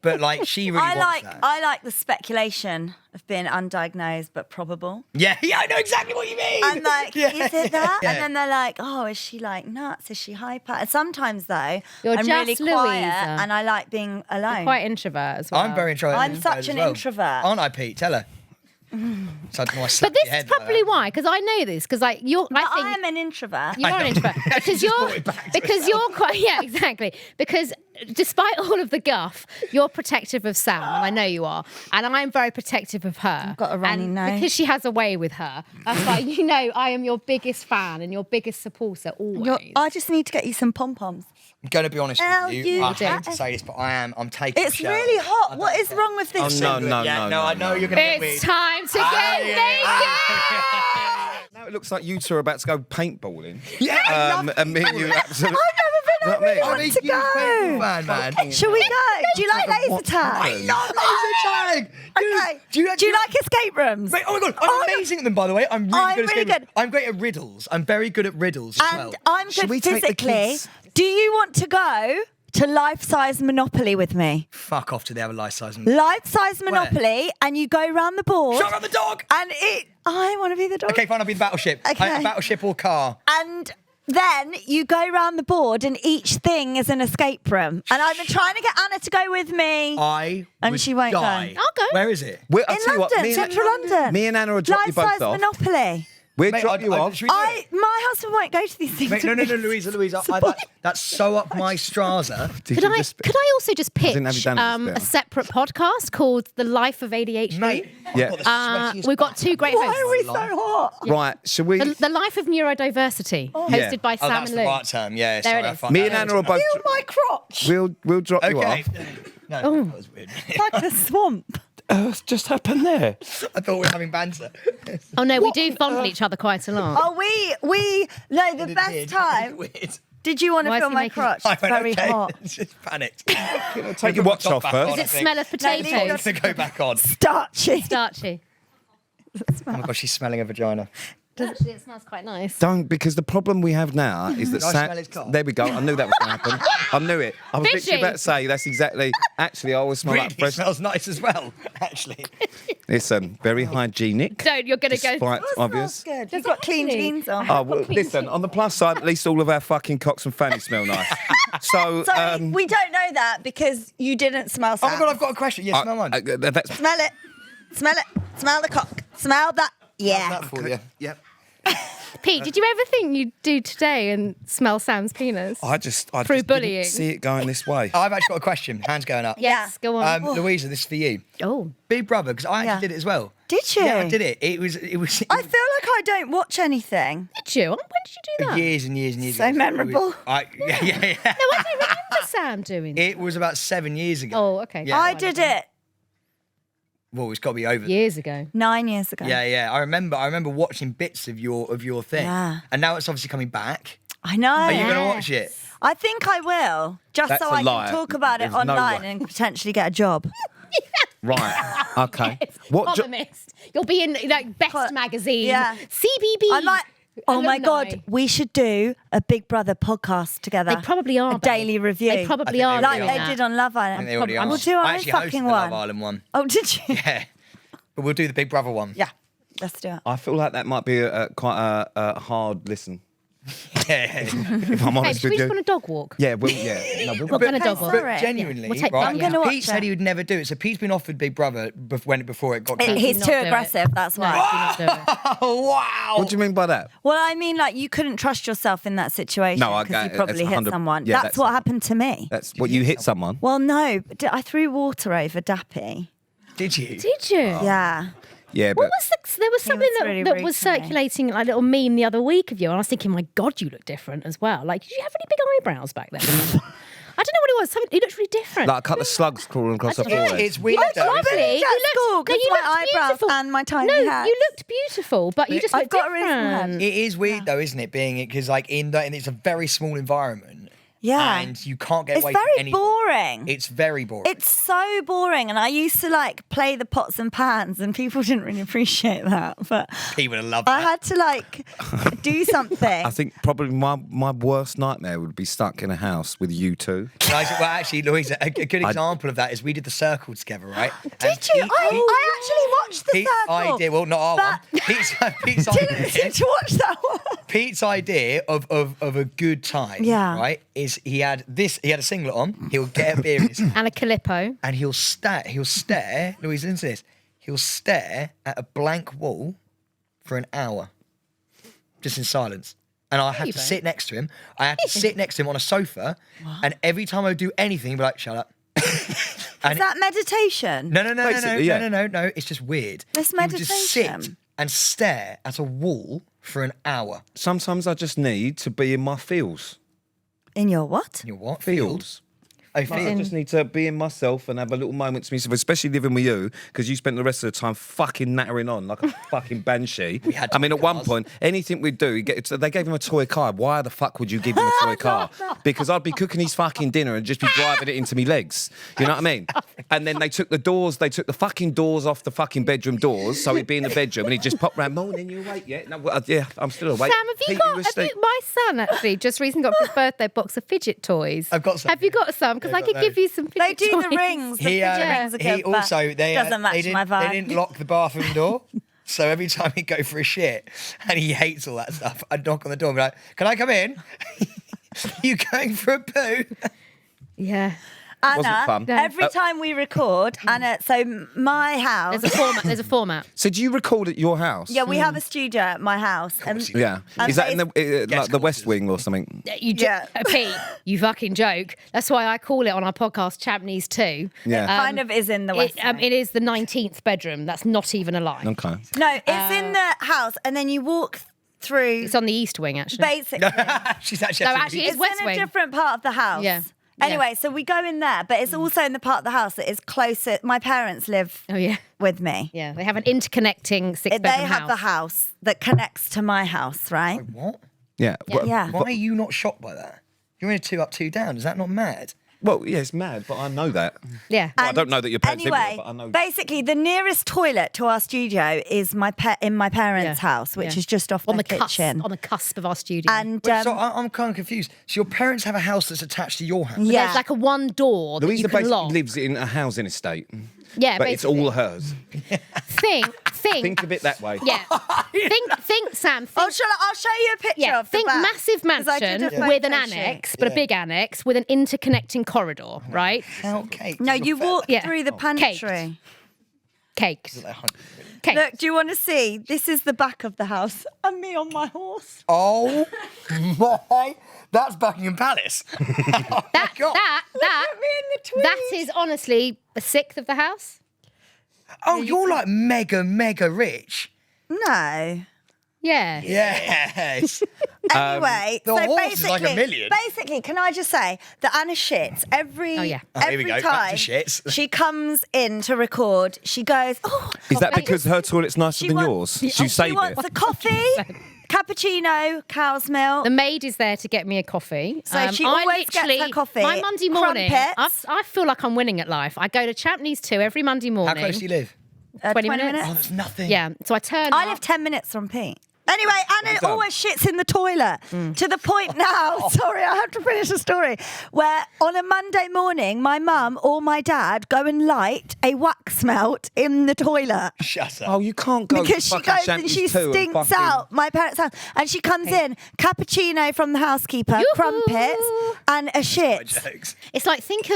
But like, she really wants that.
I like the speculation of being undiagnosed but probable.
Yeah, I know exactly what you mean.
I'm like, is it that?
Yeah.
And then they're like, oh, is she like nuts? Is she hyper? And sometimes though,
You're
I'm
just
really quiet
Louisa.
and I like being alone.
Quite introvert as well.
I'm very introverted.
I'm such an introvert.
Aren't I, Pete? Tell her. So I don't know why I
But
slapped
this
your
is
head like
probably
that.
why, because I know this, because like you're.
But
I think
I am an introvert.
you are an introvert because you're quite exactly because despite all of the guff, you're protective of Sam, and I know you are, and I'm very protective of her.
I've got a runny
and
nose.
because she has a way with her. That's why you know I am your biggest fan and your biggest supporter always.
I just need to get you some pom poms.
I'm going to be honest with you. I
do.
hate to say this, but I'm taking
It's
the show.
really hot. What is wrong with this?
Oh, no.
I know you're going to get weird.
It's time to get naked.
Now it looks like you two are about to go paintballing.
Yeah, I love
and me and you absolutely...
I've never been. I really
I
want
mean,
to
you
go.
fan, man.
Shall we go? Do you like laser tag?
I love laser tag.
Okay. Do you like escape rooms?
Mate, oh my god, I'm amazing at them, by the way. I'm
I'm
really
really
good.
good.
I'm great at riddles. I'm very good at riddles as
And
well.
I'm
Should we
good
take the
physically.
kids?
Do you want to go to life-size Monopoly with me?
Fuck off to the other life-size.
Life-size Monopoly, and you go round the board.
Shut up the dog!
And I want to be the dog.
Okay, fine, I'll be the battleship.
Okay.
A battleship or car.
And then you go round the board, and each thing is an escape room. And I've been trying to get Anna to go with me.
And
she won't go.
die.
I'll go.
Where is it?
I'll
In
tell you what,
London,
me and-
central London.
Me and Anna will drop you both
Life-size
off.
Monopoly.
We'll
Mate,
drop you off.
should we do it?
My husband won't go to these things.
Mate, no,
with me.
Louisa. That's so up my Straza.
Did
Could
you
I
just-
also just pitch
didn't have you done it just
a
there?
separate podcast called The Life of ADHD?
Mate,
Yeah.
We've got two great
Why
hosts.
are we so hot?
Right, shall we...
The Life of Neurodiversity, hosted
Yeah.
by
Oh,
Sam
that's
and
the
Lou.
right term. Yeah,
There
sorry,
it
I
is.
fucked
Me
that
and
up.
Anna will both...
Feel my crotch.
We'll drop you
Okay.
off.
No, that was weird.
Like the swamp.
It's just happened there.
I thought we were having banter.
Oh no, we do fondle each other quite a lot.
Oh, no, the best time.
Weird.
Did you want
Why
to
is
feel
he
my
making-
crotch?
I
It's
went,
very
okay.
hot.
Just panicked.
Take your watch off
back
first.
on,
Does
I
it smell of
think.
leave
potatoes?
To go back on.
Starchy.
Starchy.
Oh my god, she's smelling a vagina.
Actually, it smells quite nice.
Don't, because the problem we have now is that
Did I smell his cock?
There we go. I knew that was going to happen. I knew it. I was literally
Fishy.
about to say that's exactly. Actually, I always smell
Really
like fresh.
smells nice as well, actually.
Listen, very hygienic.
Don't, you're going to go.
Despite
Smells
obvious.
good. You've got clean
actually?
jeans on.
Oh, well, listen, on the plus side, at least all of our fucking cocks and fannies smell nice. So,
Sorry, we don't know that because you didn't smell
Oh my
Sam.
god, I've got a question. Yes, smell mine.
that's
Smell it. Smell it. Smell the cock. Smell that. Yeah.
That for you. Yep.
Pete, did you ever think you'd do today and smell Sam's penis?
I just
Through bullying.
didn't see it going this way.
I've actually got a question. Hands going up.
Yes, go on.
Louisa, this is for you.
Oh.
Big Brother, because I actually
Yeah.
did it as well.
Did you?
Yeah, I did it. It was.
I feel like I don't watch anything.
Did you? When did you do that?
years and years and years
So
ago.
memorable.
Yeah.
No, I don't remember Sam doing it.
It was about 7 years ago.
Oh, okay.
Yeah.
I did it
Well, it's got to be over.
Years ago.
9 years ago.
Yeah. I remember watching bits of your thing.
Yeah.
And now it's obviously coming back.
I know.
Are you going to watch it?
I think I will, just
That's
so
a
I
lie.
can talk about it
There's no
online
way.
and potentially get a job.
Right. Okay. What?
Economist. You'll be in like Best Magazine.
Yeah.
CBB.
I'm like, oh my
alumni.
God, we should do a Big Brother podcast together.
They probably are.
A
babe.
daily review.
They probably
I think
are.
they
like
already
they
are.
did on Love
I
Island.
think they already are.
We'll do our
I
own
actually
fucking
hosted the Love
one.
Island one.
Oh, did you?
Yeah. But we'll do the Big Brother one.
Yeah, let's do it.
I feel like that might be quite a hard listen. If I'm
Hey,
honest
should
with
we just
you.
go on a dog walk?
Yeah, no, we'll
What kind of dog walk?
sorry.
But genuinely,
We'll take
right?
I'm gonna watch
Pete said
it.
he would never do it. So Pete's been offered Big Brother before it got
He's
cancelled.
not
too
do it.
aggressive, that's why.
No, do not do it.
Oh, wow.
What do you mean by that?
Well, I mean, like, you couldn't trust yourself in that situation
No, I
because you
get it.
probably
That's
hit
100
someone.
yeah,
that's what happened to me.
That's what you hit someone.
Well, no, but I threw water over Dappy.
Did you?
Did you?
Yeah.
Yeah,
What
but
was there was something
was really
that
rude
was
to me.
circulating, like a little meme the other week of you, and I was thinking, my God, you look different as well. Like, did you have any big eyebrows back then? I don't know what it was. Something, you looked really different.
like a couple of slugs crawling across her
Yeah,
forehead.
it's weird.
You looked
though.
lovely.
At school, 'cause
you
my
looked
eyebrows
beautiful.
and my tiny
No,
hat.
you looked beautiful, but you just
I've
looked
got a reason
different.
then.
It is weird though, isn't it? Being it because like and it's a very small environment.
Yeah.
And you can't get
It's
away from
very
anything.
boring.
It's very boring.
It's so boring, and I used to like play the pots and pans, and people didn't really appreciate that. But
He would have loved
I
that.
had to like do something.
I think probably my worst nightmare would be stuck in a house with you two.
Well, actually, Louisa, a good example of that is we did the circle together, right?
Did you? I actually watched the circle.
I did. Well, not our
But-
one. Pete's
Didn't
idea.
seem to watch that one.
Pete's idea of a good time,
Yeah.
right, is he had a singlet on, he'll get a beer in his hand,
And a Calippo.
and he'll stare, Louise, listen to this, he'll stare at a blank wall for an hour, just in silence. And I had to sit next to him. I had to sit next to him on a sofa, and every time I would do anything, he'd be like, shut up.
Is that meditation?
No,
Basically, yeah.
no. It's just weird.
It's
He would just sit
meditation.
and stare at a wall for an hour.
Sometimes I just need to be in my feels.
In your what?
You what?
Feels.
Oh,
I
field.
just need to be in myself and have a little moment to myself, especially living with you, because you spent the rest of the time fucking nattering on like a fucking banshee.
had
I mean,
toy
at one
cars.
point, anything we'd do, they gave him a toy car. Why the fuck would you give him a toy car? Because I'd be cooking his fucking dinner and just be driving it into me legs. You know what I mean? And then they took the fucking doors off the fucking bedroom doors, so he'd be in the bedroom and he'd just pop round, morning, you awake yet? No, yeah, I'm still awake.
Sam, my son actually just recently got for his birthday box of fidget toys.
I've got some.
Have you got some? Because
Yeah,
I
I've
could
got
give you some
They
fidget
do
toys.
the rings. The
He,
fidget rings are good,
he also
but
they
doesn't match
didn't,
my vibe.
They didn't lock the bathroom door, so every time he'd go for a shit, and he hates all that stuff, I'd knock on the door and be like, "Can I come in? You going for a poo?"
Yeah.
Wasn't
Anna,
fun.
every time we record, Anna, so my house.
There's a format.
So do you record at your house?
Yeah, we have a studio at my house. And
Yeah.
And
Is that in
they-
the like the West Wing or something?
Yeah. Pete, you fucking joke. That's why I call it on our podcast Champneys 2.
Yeah.
kind of is in the West.
It is the 19th bedroom. That's not even a lie.
Okay.
No, it's in the house, and then you walk through.
It's on the East Wing, actually.
Basically,
She's actually.
No, actually,
it's
West
in
Wing.
a different part of the house.
Yeah.
Anyway, so we go in there, but it's also in the part of the house that is closer. My parents live
Oh, yeah.
with me.
Yeah, they have an interconnecting
They
six-bedroom
have the house that connects to my house, right?
What?
Yeah.
Yeah.
Why are you not shocked by that? You're in a 2 up, 2 down. Is that not mad?
Well, yeah, it's mad, but I know that.
Yeah.
Well, I don't know that your parents live
Anyway,
there, but I know.
basically, the nearest toilet to our studio is in my parents'
Yeah.
house, which
Yeah.
is just off
on
the
the cusp,
kitchen.
on the cusp of our studio.
And
Wait, so I'm kind of confused. So your parents have a house that's attached to your house?
yeah,
There's like a one door that
Louisa
you can
basically
lock.
lives in a housing estate,
Yeah,
but it's
basically.
all hers.
Think,
Think of it that way.
yeah. think, Sam.
I'll
Think,
show you a picture
yeah,
of the
think
back,
massive
'cause I did
mansion
a
with an
photo shoot.
annex, but a big annex with an interconnecting corridor, right?
How cake?
No, you walk
Yeah.
through the pantry.
Cakes. Cakes.
Look, do you want to see? This is the back of the house, and me on my horse.
Oh my! That's Buckingham Palace.
that,
Me in the tweed.
that is honestly a sixth of the house.
Oh, you're like mega rich.
No.
Yeah.
Yes.
Anyway,
the
so
horse
basically,
is like $1 million.
basically, can I just say that Anna shits every
Oh, yeah.
Oh, here we
every
go, back
time
to shits.
she comes in to record. She goes, "Oh,
Is that
coffee."
because her toilet's nicer than yours?
She
She saved
wants
it.
a coffee, cappuccino, cow's milk.
The maid is there to get me a coffee.
So she
I
always gets her
literally-
coffee,
My Monday morning,
crumpets.
I feel like I'm winning at life. I go to Champneys 2 every Monday
How
morning.
close do you live?
20
Oh,
minutes?
that's nothing.
Yeah. So I turn
I
up.
live 10 minutes from Pete. Anyway, Anna
done.
always shits in the toilet to the point now, sorry, I have to finish the story, where on a Monday morning, my mum or my dad go and light a wax melt in the toilet.
Shut up.
Oh, you can't go
Because
to
she
fucking
goes and
Shanties
she
too and
stinks
fucking-
out my parents' house. And she comes in, cappuccino from the housekeeper,
Yoo-hoo.
crumpets, and a shit.
Jokes.
It's like think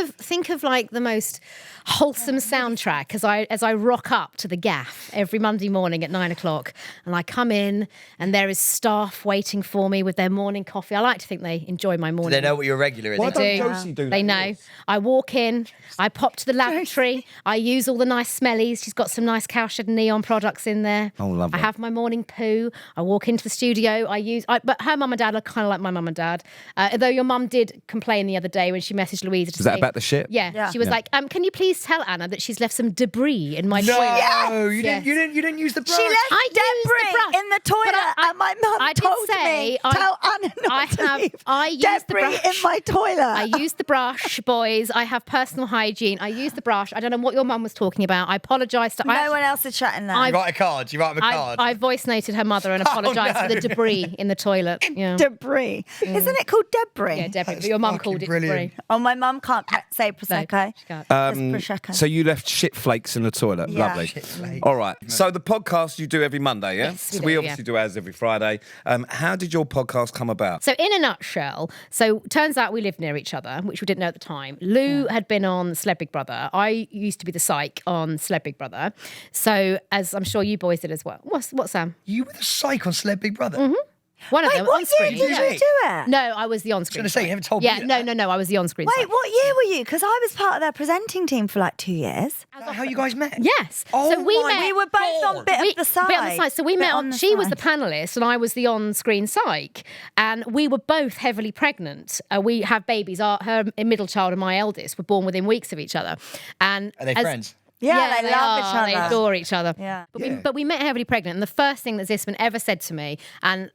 of like the most wholesome soundtrack as I rock up to the gaff every Monday morning at 9 o'clock, and I come in and there is staff waiting for me with their morning coffee. I like to think they enjoy my morning.
They know what your regular is.
Why
They
don't
do.
Josie do that?
They know.
yours?
I walk in, I pop to the lavatory, I use all the nice smellies. She's got some nice cowshed and neon products in there.
Oh, lovely.
I have my morning poo. I walk into the studio. But her mum and dad are kind of like my mum and dad. Although your mum did complain the other day when she messaged Louisa. To
Is that
say-
about the shit?
Yeah. She was like, can you please tell Anna that she's left some debris in my
No,
toilet?
you
Yes.
didn't use the brush.
She left
I used the
debris
brush,
in the toilet,
but
and my mum
I did
told
say
me,
I-
tell Anna not to leave
I used the
debris in
brush.
my toilet.
I use the brush, boys. I have personal hygiene. I use the brush. I don't know what your mum was talking about. I apologise to
No one else is chatting there.
I-
You write a card. You write him a card.
I voice noted her mother and apologised for the debris in the toilet. Yeah.
Debris. Isn't it called debris?
Yeah, Debbie, but your mum called it
brilliant.
debris.
Oh, my mum can't say Prosecco.
she can't.
Just Prosecco.
So you left shit flakes in the toilet.
Yeah.
Lovely.
Shit flakes.
All right. So the podcast you do every Monday, yeah?
Yes, we
so
do,
we
yeah.
obviously do ours every Friday. How did your podcast come about?
So in a nutshell, turns out we lived near each other, which we didn't know at the time. Lou had been on Celeb Big Brother. I used to be the psych on Celeb Big Brother. So as I'm sure you boys did as well. What, Sam?
You were the psych on Celeb Big Brother.
One of
Wait,
them
what
on
year
screen.
did
yeah.
you do it?
No, I was the on-screen.
gonna say, you
psych.
never told me
Yeah,
that.
no, I was the on-screen.
Wait,
psych.
what year were you? Because I was part of their presenting team for like 2 years.
Is that how you guys met?
Yes.
Oh
so we
my
met.
We were both on bit
We-
of the side.
bit on the side. So we
Bit
met
on the
she was the
side.
panelist and I was the on-screen psych. And we were both heavily pregnant. We have babies. Her middle child and my eldest were born within weeks of each other. And
Are they friends?
Yeah, they love each
They
other.
adore each other.
Yeah.
But we met heavily pregnant. And the first thing that Zisman ever said to me, and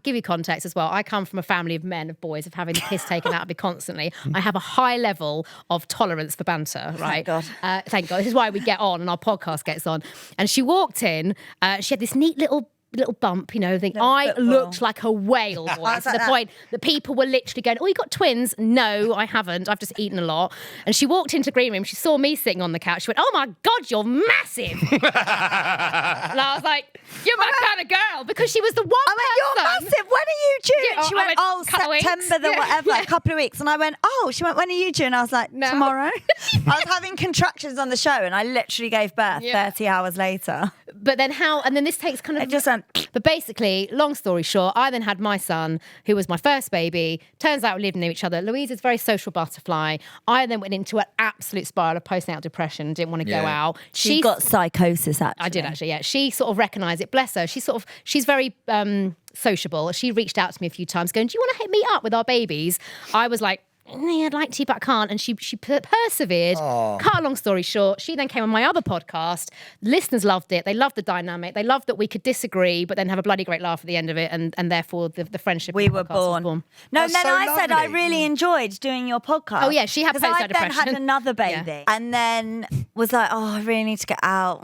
give you context as well, I come from a family of men, of boys, of having the piss taken out of me constantly. I have a high level of tolerance for banter, right?
God.
Thank God. This is why we get on and our podcast gets on. And she walked in, she had this neat little bump, I
football.
looked like a whale, boy, to
like
the
that.
point that people were literally going, oh, you got twins? No, I haven't. I've just eaten a lot. And she walked into the green room. She saw me sitting on the couch. She went, oh my God, you're massive. And I was like, you're my kind of girl. Because she was the one
I went, you're
person.
massive. When are you due?
Yeah,
She
I
went,
went,
oh,
couple of
September,
weeks.
the
Yeah.
whatever, a couple of weeks. And I went, oh, she went, when are you due? And I was like,
No.
tomorrow. I was having contractions on the show and I literally gave birth
Yeah.
30 hours later.
But then and then this takes kind of...
It just went...
But basically, long story short, I then had my son, who was my first baby. Turns out we lived near each other. Louisa's a very social butterfly. I then went into an absolute spiral of postnatal depression, didn't want to go
Yeah.
out.
She got psychosis, actually.
I did actually, yeah. She sort of recognised it. Bless her. She's very sociable. She reached out to me a few times going, do you want to meet up with our babies? I was like, yeah, I'd like to, but I can't. And she persevered. Cut a long story short, she then came on my other podcast. Listeners loved it. They loved the dynamic. They loved that we could disagree, but then have a bloody great laugh at the end of it. And therefore, the friendship.
We
of the
were
podcast was
born. No,
That's
then
so
I said I
lovely.
really enjoyed doing your podcast.
Oh, yeah, she had
Because I
postnatal
then had
depression.
another baby
Yeah.
and then was like, oh, I really need to get out.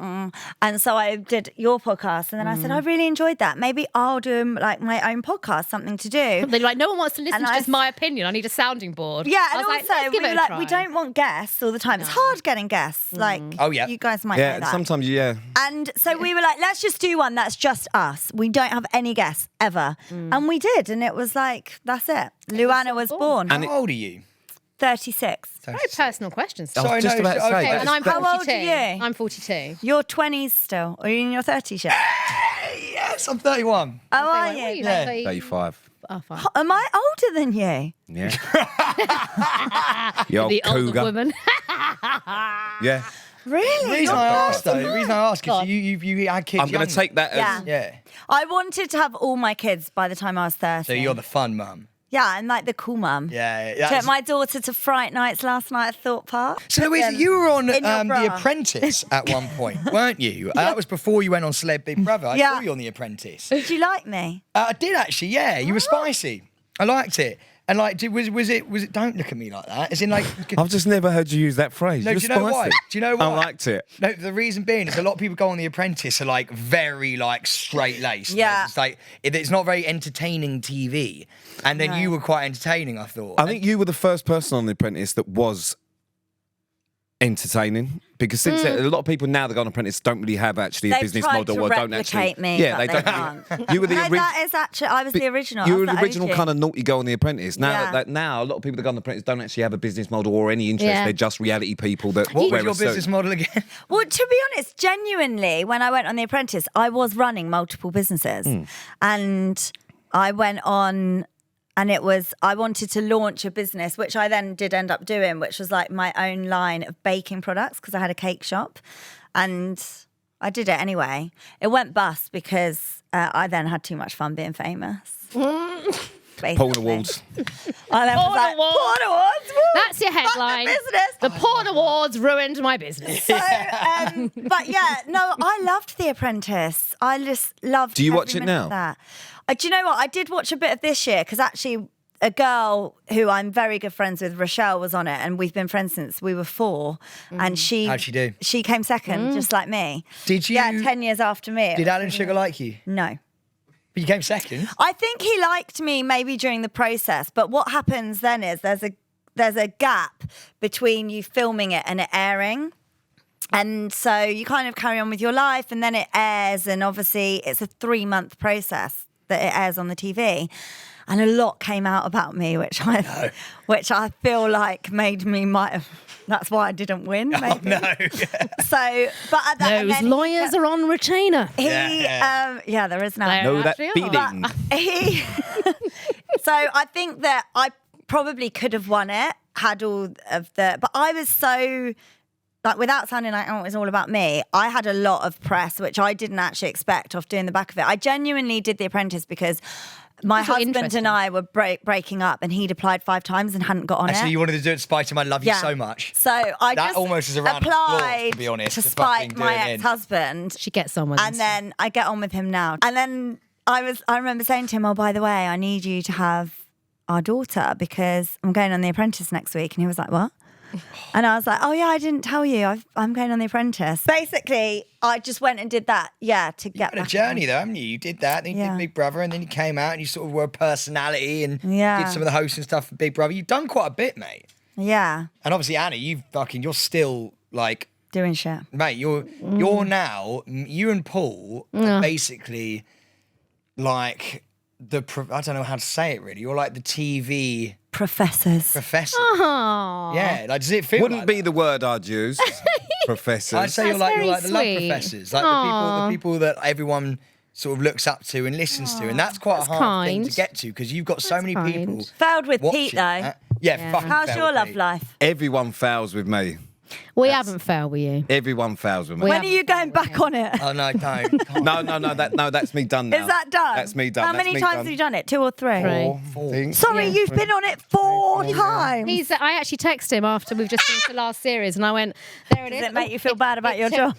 And so I did your podcast and then I said, I really enjoyed that. Maybe I'll do like my own podcast, something to do.
They're like, no one wants to listen
And
to
I
just my opinion. I need a sounding board.
Yeah,
I
and
was like,
also
let's give
we
it
were
a
like, we
try.
don't want guests all the time. It's hard getting guests. Like,
Oh, yeah.
you guys might know
Yeah,
that.
sometimes, yeah.
And so we were like, let's just do one that's just us. We don't have any guests ever. And we did. And it was like, that's it. LuAnna was born.
How old are you?
36.
Very personal questions.
I was just about to say.
okay,
that
And
is-
I'm 42.
How old are you?
I'm 42.
You're 20s still. Or are you in your 30s yet?
Yes, I'm 31.
Oh, are
What are
you?
you,
Yeah.
like,
35.
Oh, fine.
Am I older than you?
Yeah. You old
The older
cougar.
woman.
Yeah.
Really?
The reason I asked, though, the reason I ask
God.
is you had kids
I'm going
young.
to take that as...
Yeah.
Yeah.
I wanted to have all my kids by the time I was 30.
So you're the fun mum.
Yeah, I'm like the cool mum.
Yeah.
Took
that's-
my daughter to Fright Nights last night at Thorpe Park.
So Louisa, you were on
In your bra.
The Apprentice at one point, weren't you? That was before you went on Celeb Big Brother. I
Yeah.
saw you on The Apprentice.
Did you like me?
I did actually, yeah. You were spicy. I liked it. And like, was it? Don't look at me like that. As in, like,
I've just never heard you use that phrase.
no.
You're
Do you know why?
spicy.
Do you know why?
I liked it.
No, the reason being is a lot of people go on The Apprentice are like very like straight laced.
Yeah.
It's like it's not very entertaining TV. And then you were quite entertaining, I thought.
I think you were the first person on The Apprentice that was entertaining, because since then, a lot of people now that go on Apprentice don't really have actually a
They've
business
tried
model
to
or don't actually.
replicate me,
Yeah,
but
they
they
don't.
can't.
You were the
No,
original.
that is actually, I was the original.
You
I
were
was
the original
OG.
kind of naughty girl on The Apprentice. Now
Yeah.
that now a lot of people that go on The Apprentice don't actually have a business model or any interest.
Yeah.
They're just reality people that
what
wear
was
a
your
suit.
business model again?
Well, to be honest, genuinely, when I went on The Apprentice, I was running multiple businesses. And I went on, and I wanted to launch a business, which I then did end up doing, which was like my own line of baking products, because I had a cake shop. And I did it anyway. It went bust because I then had too much fun being famous.
Porn
Basically.
awards.
I then was like,
Awards.
Porn awards. woo,
That's your
fuck the
headline.
business.
The Porn Awards ruined my business.
So, but yeah, no, I loved The Apprentice. I just loved.
Do you watch
every
it
minute
now?
of that. Do you know what? I did watch a bit of this year because actually a girl who I'm very good friends with, Rochelle, was on it, and we've been friends since we were 4. And she,
How'd she do?
She came second, just like me.
Did you?
Yeah, 10 years after me.
Did Alan Sugar like you?
No.
But you came second.
I think he liked me maybe during the process, but what happens then is there's a gap between you filming it and it airing. And so you kind of carry on with your life, and then it airs, and obviously it's a 3-month process that it airs on the TV. And a lot came out about me, which I feel like made me that's why I didn't win, maybe.
Oh, no.
So, but at that, and
Those
then
lawyers are on retainer.
yeah, there is now.
There
Know that
actually are.
feeling.
So I think that I probably could have won it, had all of but I was so, like, without sounding like, oh, it was all about me, I had a lot of press, which I didn't actually expect off doing the back of it. I genuinely did The Apprentice because my
That's not
husband
interesting.
and I were breaking up, and he'd applied 5 times and hadn't got on
Actually,
it.
you wanted to do it to spite him. I love you so much.
So I
That
just
almost is a round of applause,
applied
to be honest,
to
to fucking
spite
do
my
it in.
ex-husband.
She gets someone.
And then I get on with him now. And then I remember saying to him, oh, by the way, I need you to have our daughter because I'm going on The Apprentice next week. And he was like, what? And I was like, oh, yeah, I didn't tell you. I'm going on The Apprentice. Basically, I just went and did that, to get
Had a
back
journey
on.
though, haven't you? You did that, then you
Yeah.
did Big Brother, and then you came out and you sort of were a personality and
Yeah.
did some of the hosts and stuff for Big Brother. You've done quite a bit, mate.
Yeah,
And obviously, Anna, you're still like,
doing shit.
mate, you're now, you and Paul are basically like I don't know how to say it really. You're like the TV
Professors.
professor.
Oh.
Yeah, like does it feel
Wouldn't
like
be
that?
the word I'd use. Professors.
I'd say you're
That's
like
very
the love
sweet.
professors, like
Aw.
the people that everyone sort of looks up to and listens to, and that's quite
That's
a hard thing to
kind.
get to because you've got so
That's
many
kind.
people.
Failed with
watching
Pete, though.
that. Yeah, fucking
How's
failed
your
with
love
Pete.
life?
Everyone fails with me.
We haven't failed with you.
Everyone fails with me.
We
When are you going back on it?
Oh no, don't.
No, that's me done now.
Is that done?
That's me done.
How
That's
many
me
times
done.
have you done it? 2 or 3?
Three.
Think.
Sorry,
Yeah.
you've been on it 4 times.
I actually texted him after we've just finished the last series, and I went, "There it is."
Does it make you feel bad about your
took-
job?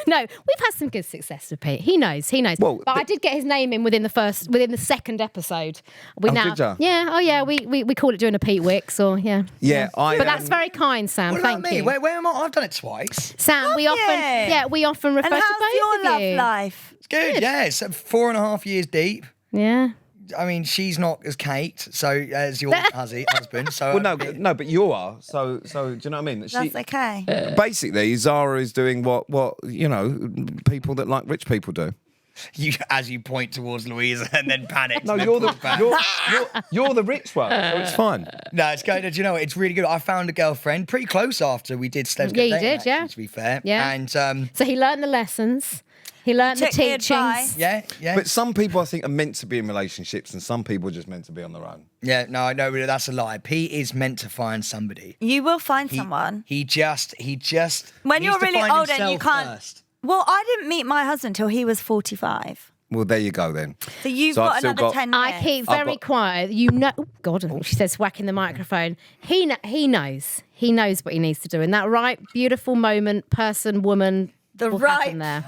No, we've had some good success with Pete. He knows.
Well,
but I did get his name in within the 2nd episode. We
Oh,
now,
did ya?
yeah, oh yeah, we call it doing a Pete Wicks, or yeah.
Yeah,
But that's very kind, Sam.
What about
Thank
me?
you.
Where am I? I've done it twice.
Sam, we
Have
often refer
And
to
how's
both
your
of
love
you.
life?
It's good. Yeah, it's 4.5 years deep.
Yeah.
I mean, she's not as Kate, so as your husband. So
Well, no, but you are. So do you know what I mean?
That's okay.
Basically, Zara is doing what people that like rich people do.
as you point towards Louisa and then panic.
No, you're the rich one, so it's fine.
No, it's good. Do you know what? It's really good. I found a girlfriend pretty close after we did Steps
Yeah, you
Dating,
did,
actually,
yeah.
to be fair.
Yeah.
And
So he learned the lessons. He learned the
Took the
teachings.
advice.
yeah.
But some people, I think, are meant to be in relationships, and some people are just meant to be on their own.
Yeah, no, I know that's a lie. Pete is meant to find somebody.
You will find someone.
He just
When
needs
you're
to
really
find
old and you
himself
can't.
first.
Well, I didn't meet my husband till he was 45.
Well, there you go then.
So you've
So I've
got
still
another
got-
10 years.
I keep
I've
very
got-
quiet. You know, oh God, she says, whacking the microphone. He knows. He knows what he needs to do. In that right, beautiful moment, person, woman,
The
will
right
happen there.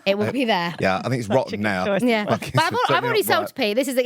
It will be there.
Yeah, I think it's rotten now.
choice.
Yeah,
Fucking
but I've
certainly
already
not
sold to Pete. This is,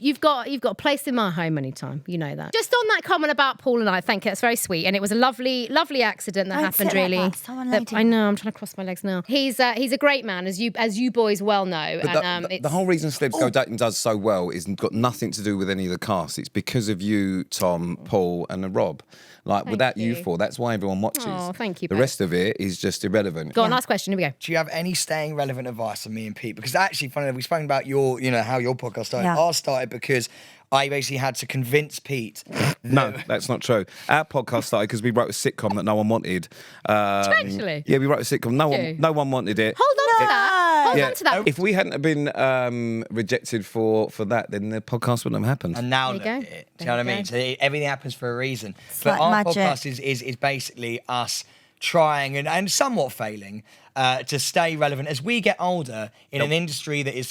you've got a place in my home anytime. You know that. Just on that comment about Paul and I, thank you. That's very sweet, and it was a lovely accident that
Don't
happened.
sit like
Really,
that. So unlady.
I know. I'm trying to cross my legs now. He's a great man, as you boys well know.
But
And
the whole reason Celebs Go Dating does so well is got nothing to do with any of the cast. It's because of you, Tom, Paul, and Rob. Like, without you four, that's why everyone watches.
Oh, thank you,
The
babe.
rest of it is just irrelevant.
Go on, last question. Here we go.
Do you have any staying relevant advice on me and Pete? Because actually, funny enough, we've spoken about how your podcast started.
Yeah.
Ours started because I basically had to convince Pete.
No, that's not true. Our podcast started because we wrote a sitcom that no one wanted.
Actually?
Yeah, we wrote a sitcom. No one wanted it.
Hold on to that. Hold
Yeah.
on to that.
If we hadn't have been rejected for that, then the podcast wouldn't have happened.
And now
There
look
you
at
go.
it. Do you know what I
There you
mean? So everything happens for a reason.
It's
But
like
our
magic.
podcast is basically us trying and somewhat failing to stay relevant as we get older in an industry that is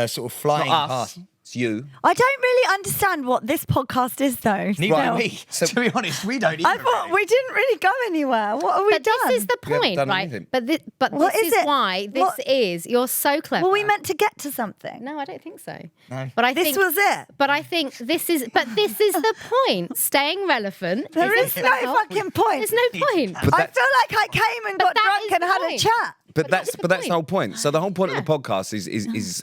sort of flying
Not
past.
us. It's you.
I don't really understand what this podcast is, though.
Neither
Right.
do we.
So-
to be honest, we don't either.
I thought
really.
we didn't really go anywhere. What have we
But
done?
this is the
We haven't
point,
done
right?
anything.
But
What
this
is
is
it?
why this
What-
is. You're so clever.
Were we meant to get to something?
No, I don't think so.
No.
But I
This
think
was it.
But I think this is the point. Staying relevant.
There is no fucking point.
There's no point.
But
I
that-
feel like I came and got
that
drunk
is
and
the
had a
point.
chat.
But that's
the
the whole point. So the whole point
Yeah.
of the podcast is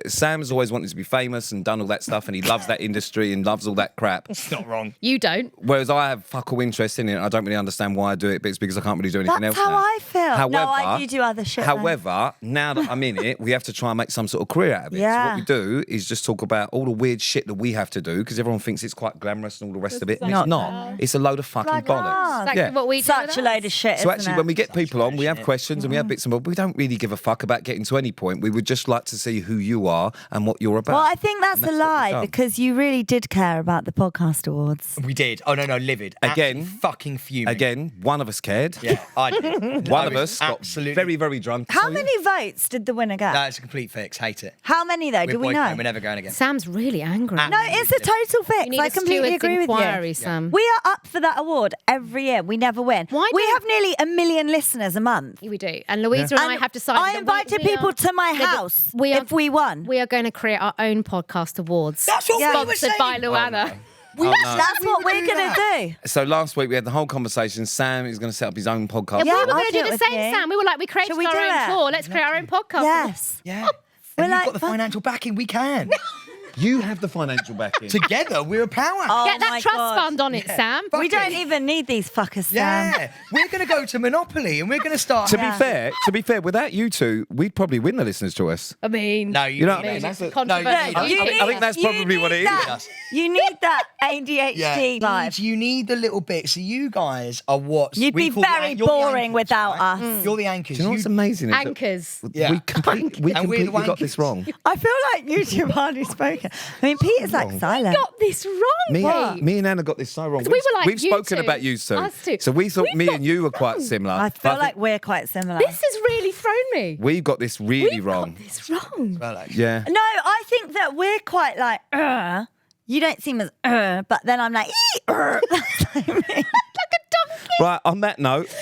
Sam's always wanted to be famous and done all that stuff, and he loves that industry and loves all that crap.
It's not wrong.
You don't.
Whereas I have fuck all interest in it, and I don't really understand why I do it, but it's because I can't really do anything
That's
else
how
now.
I feel.
However,
No, I do other shit. though.
However, now that I'm in it, we have to try and make some sort of career out of it. So
Yeah.
what we do is just talk about all the weird shit that we have to do because everyone thinks it's quite glamorous and all the rest of it. And
not.
it's not. It's a load of fucking
Like
bollocks.
us.
Exactly
Yeah.
what we do.
Such
with
a
us.
load of shit.
So
isn't
actually,
it?
when we get people on, we have questions and we have bits and bobs. We don't really give a fuck about getting to any point. We would just like to see who you are and what you're about.
Well, I think that's
And
a
that's what we've
lie
done.
because you really did care about the podcast awards.
We did. Oh, no, livid.
Again.
Absolutely fucking fuming.
Again, one of us cared.
Yeah, I did.
One
I
of
was
us got
absolutely.
very, very drunk.
How
So, yeah.
many votes did the winner get?
That's a complete fix. Hate it.
How many though?
We're
Do we
boycotting.
know?
We're never going again.
Sam's really angry.
No, it's a total fix.
You need
I
a
completely
steward's
agree with
inquiry,
you.
Sam.
We are up for that award every year. We never win.
Why
we
don't-
have nearly 1 million listeners a month.
We do. And Louisa and I have decided.
I
that
invited
we
people
are-
to my
No, but
house
we are-
if we won.
We are going to create our own podcast awards.
That's what
Yeah.
we were
Sponsored
saying.
by LuAnna.
That's what we're
do
going to
that.
do.
So last week we had the whole conversation. Sam is going to set up his own podcast.
We
Yeah,
were
I'll
going to
do
do
it
the
with
same,
you.
Sam. We were like, we created
Shall we
our
do
own
it?
tour. Let's create our own podcast.
Yes.
Yeah.
We're
And
like,
you've got the financial backing. We can.
You have the financial backing.
Together, we're a power.
Oh
Get that
my
trust
God.
fund on it, Sam.
We don't even need these fuckers, Sam.
Yeah, we're going to go to Monopoly and we're going to start.
Yeah.
To be fair, without you two, we'd probably win the listeners' choice.
I mean,
No,
You know what I
need
mean?
it.
That's a-
controversial.
No, you need
I think that's probably what it is.
that. You need that ADHD life.
You need the little bit. So you guys are what
You'd
we
be
call the
very
you're the
boring
anchors,
without
right?
us.
You're the anchors.
Do you know what's amazing? Is that
Anchors.
Yeah.
We completely
And we're the
got this
wankers.
wrong.
I feel like you two have hardly spoken. I mean, Peter's like silent.
Got this wrong.
Me and Anna got this so wrong.
we were like,
We've
you
spoken
two,
about you two.
us two.
So we thought
We've
me
got
and you were quite
wrong.
similar.
I
but
feel
think
like we're quite similar.
This has really thrown me.
we got this really
We've
wrong.
got this wrong.
Well, actually.
Yeah.
No, I think that we're quite like, You don't seem as, but then I'm like,
Like a donkey.
Right, on that note,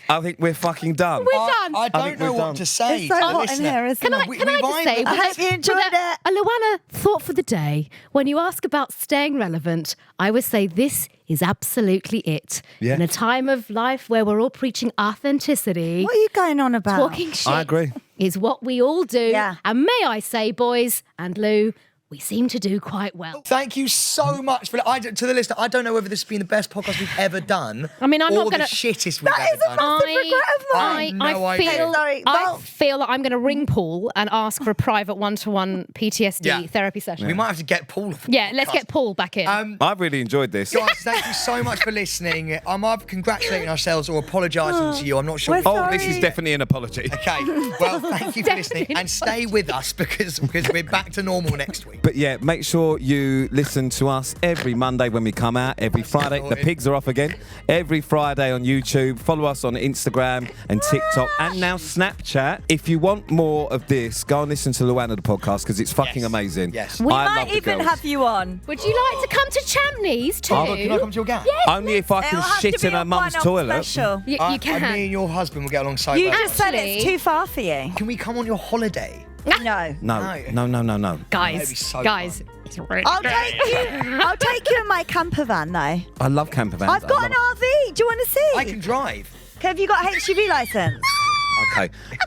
I think we're fucking done.
We're done.
I don't
think
know
we're
what
done.
to say.
It's so
to the
hot in
listener.
here, isn't
Can I,
it?
can I just say,
I hope you enjoyed it.
A LuAnna thought for the day. When you ask about staying relevant, I would say this is absolutely it.
Yeah.
In a time of life where we're all preaching authenticity,
What are you going on about?
talking shit
I agree.
is what we all do.
Yeah.
And may I say, boys and Lou, we seem to do quite well.
Thank you so much for to the listener. I don't know whether this has been the best podcast we've ever done.
I mean, I'm
or
not gonna-
the shittest we've
That
ever
is a
done.
massive regret of mine.
No idea.
feel,
Sorry,
I
Val.
feel that I'm going to ring Paul and ask for a private one-to-one PTSD
Yeah.
therapy session.
We might have to get Paul.
Yeah, let's get Paul back in.
I've really enjoyed this.
Guys, thank you so much for listening. I'm either congratulating ourselves or apologising to you. I'm not sure.
We're
Oh,
sorry.
this is definitely an apology.
Okay. Well, thank you for listening
Definitely
and stay with us because we're back to normal next week.
But yeah, make sure you listen to us every Monday when we come out, every Friday. The pigs are off again. Every Friday on YouTube. Follow us on Instagram and TikTok and now Snapchat. If you want more of this, go and listen to LuAnna the podcast because it's fucking amazing.
Yes.
We
I love
might
the
even
girls.
have you on.
Would you like to come to Champneys too?
Oh, can I come to your gap?
Yes.
Only if I can
It'll have
shit
to be
in her
a
mum's
one-off
toilet.
Special.
You can.
Me and your husband will get along so
You
well.
just said it's
Actually-
too far for you.
Can we come on your holiday?
No.
No.
Guys,
That'd be so
guys.
I'll take you in my camper van though.
I love camper vans.
I've got an RV. Do you want to see?
I can drive.
Have you got a HGV license?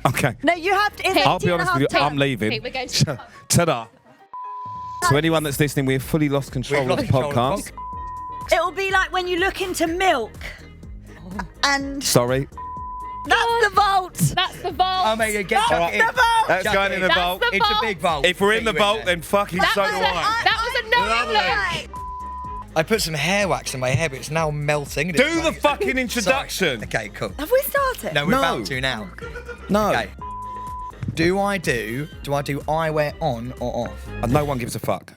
Okay.
No, you have to. It's
I'll be
18 and a
honest with you,
half
I'm leaving.
Okay, we're going to-
Ta-da. So anyone that's listening, we've fully lost control
We've
of the
lost control of
podcast.
the
It'll be like when you look into milk. And
Sorry.
that's the vault.
That's the vault.
Oh, mate, get chuck it in.
the vault.
That's
Chuck
going
it
in the
That's
vault.
the
It's a
vault.
big vault.
If we're in the
Get you
vault,
there.
then fucking
That
so
was
do
a-
I.
that was a no
Lovely.
look.
I put some hair wax in my hair, but it's now melting. and
Do
it's
the
like-
fucking introduction.
Sorry. Okay, cool.
Have we started?
No, we're
No.
about to now.
No.
Okay. Do I do I wear on or off?
No one gives a fuck.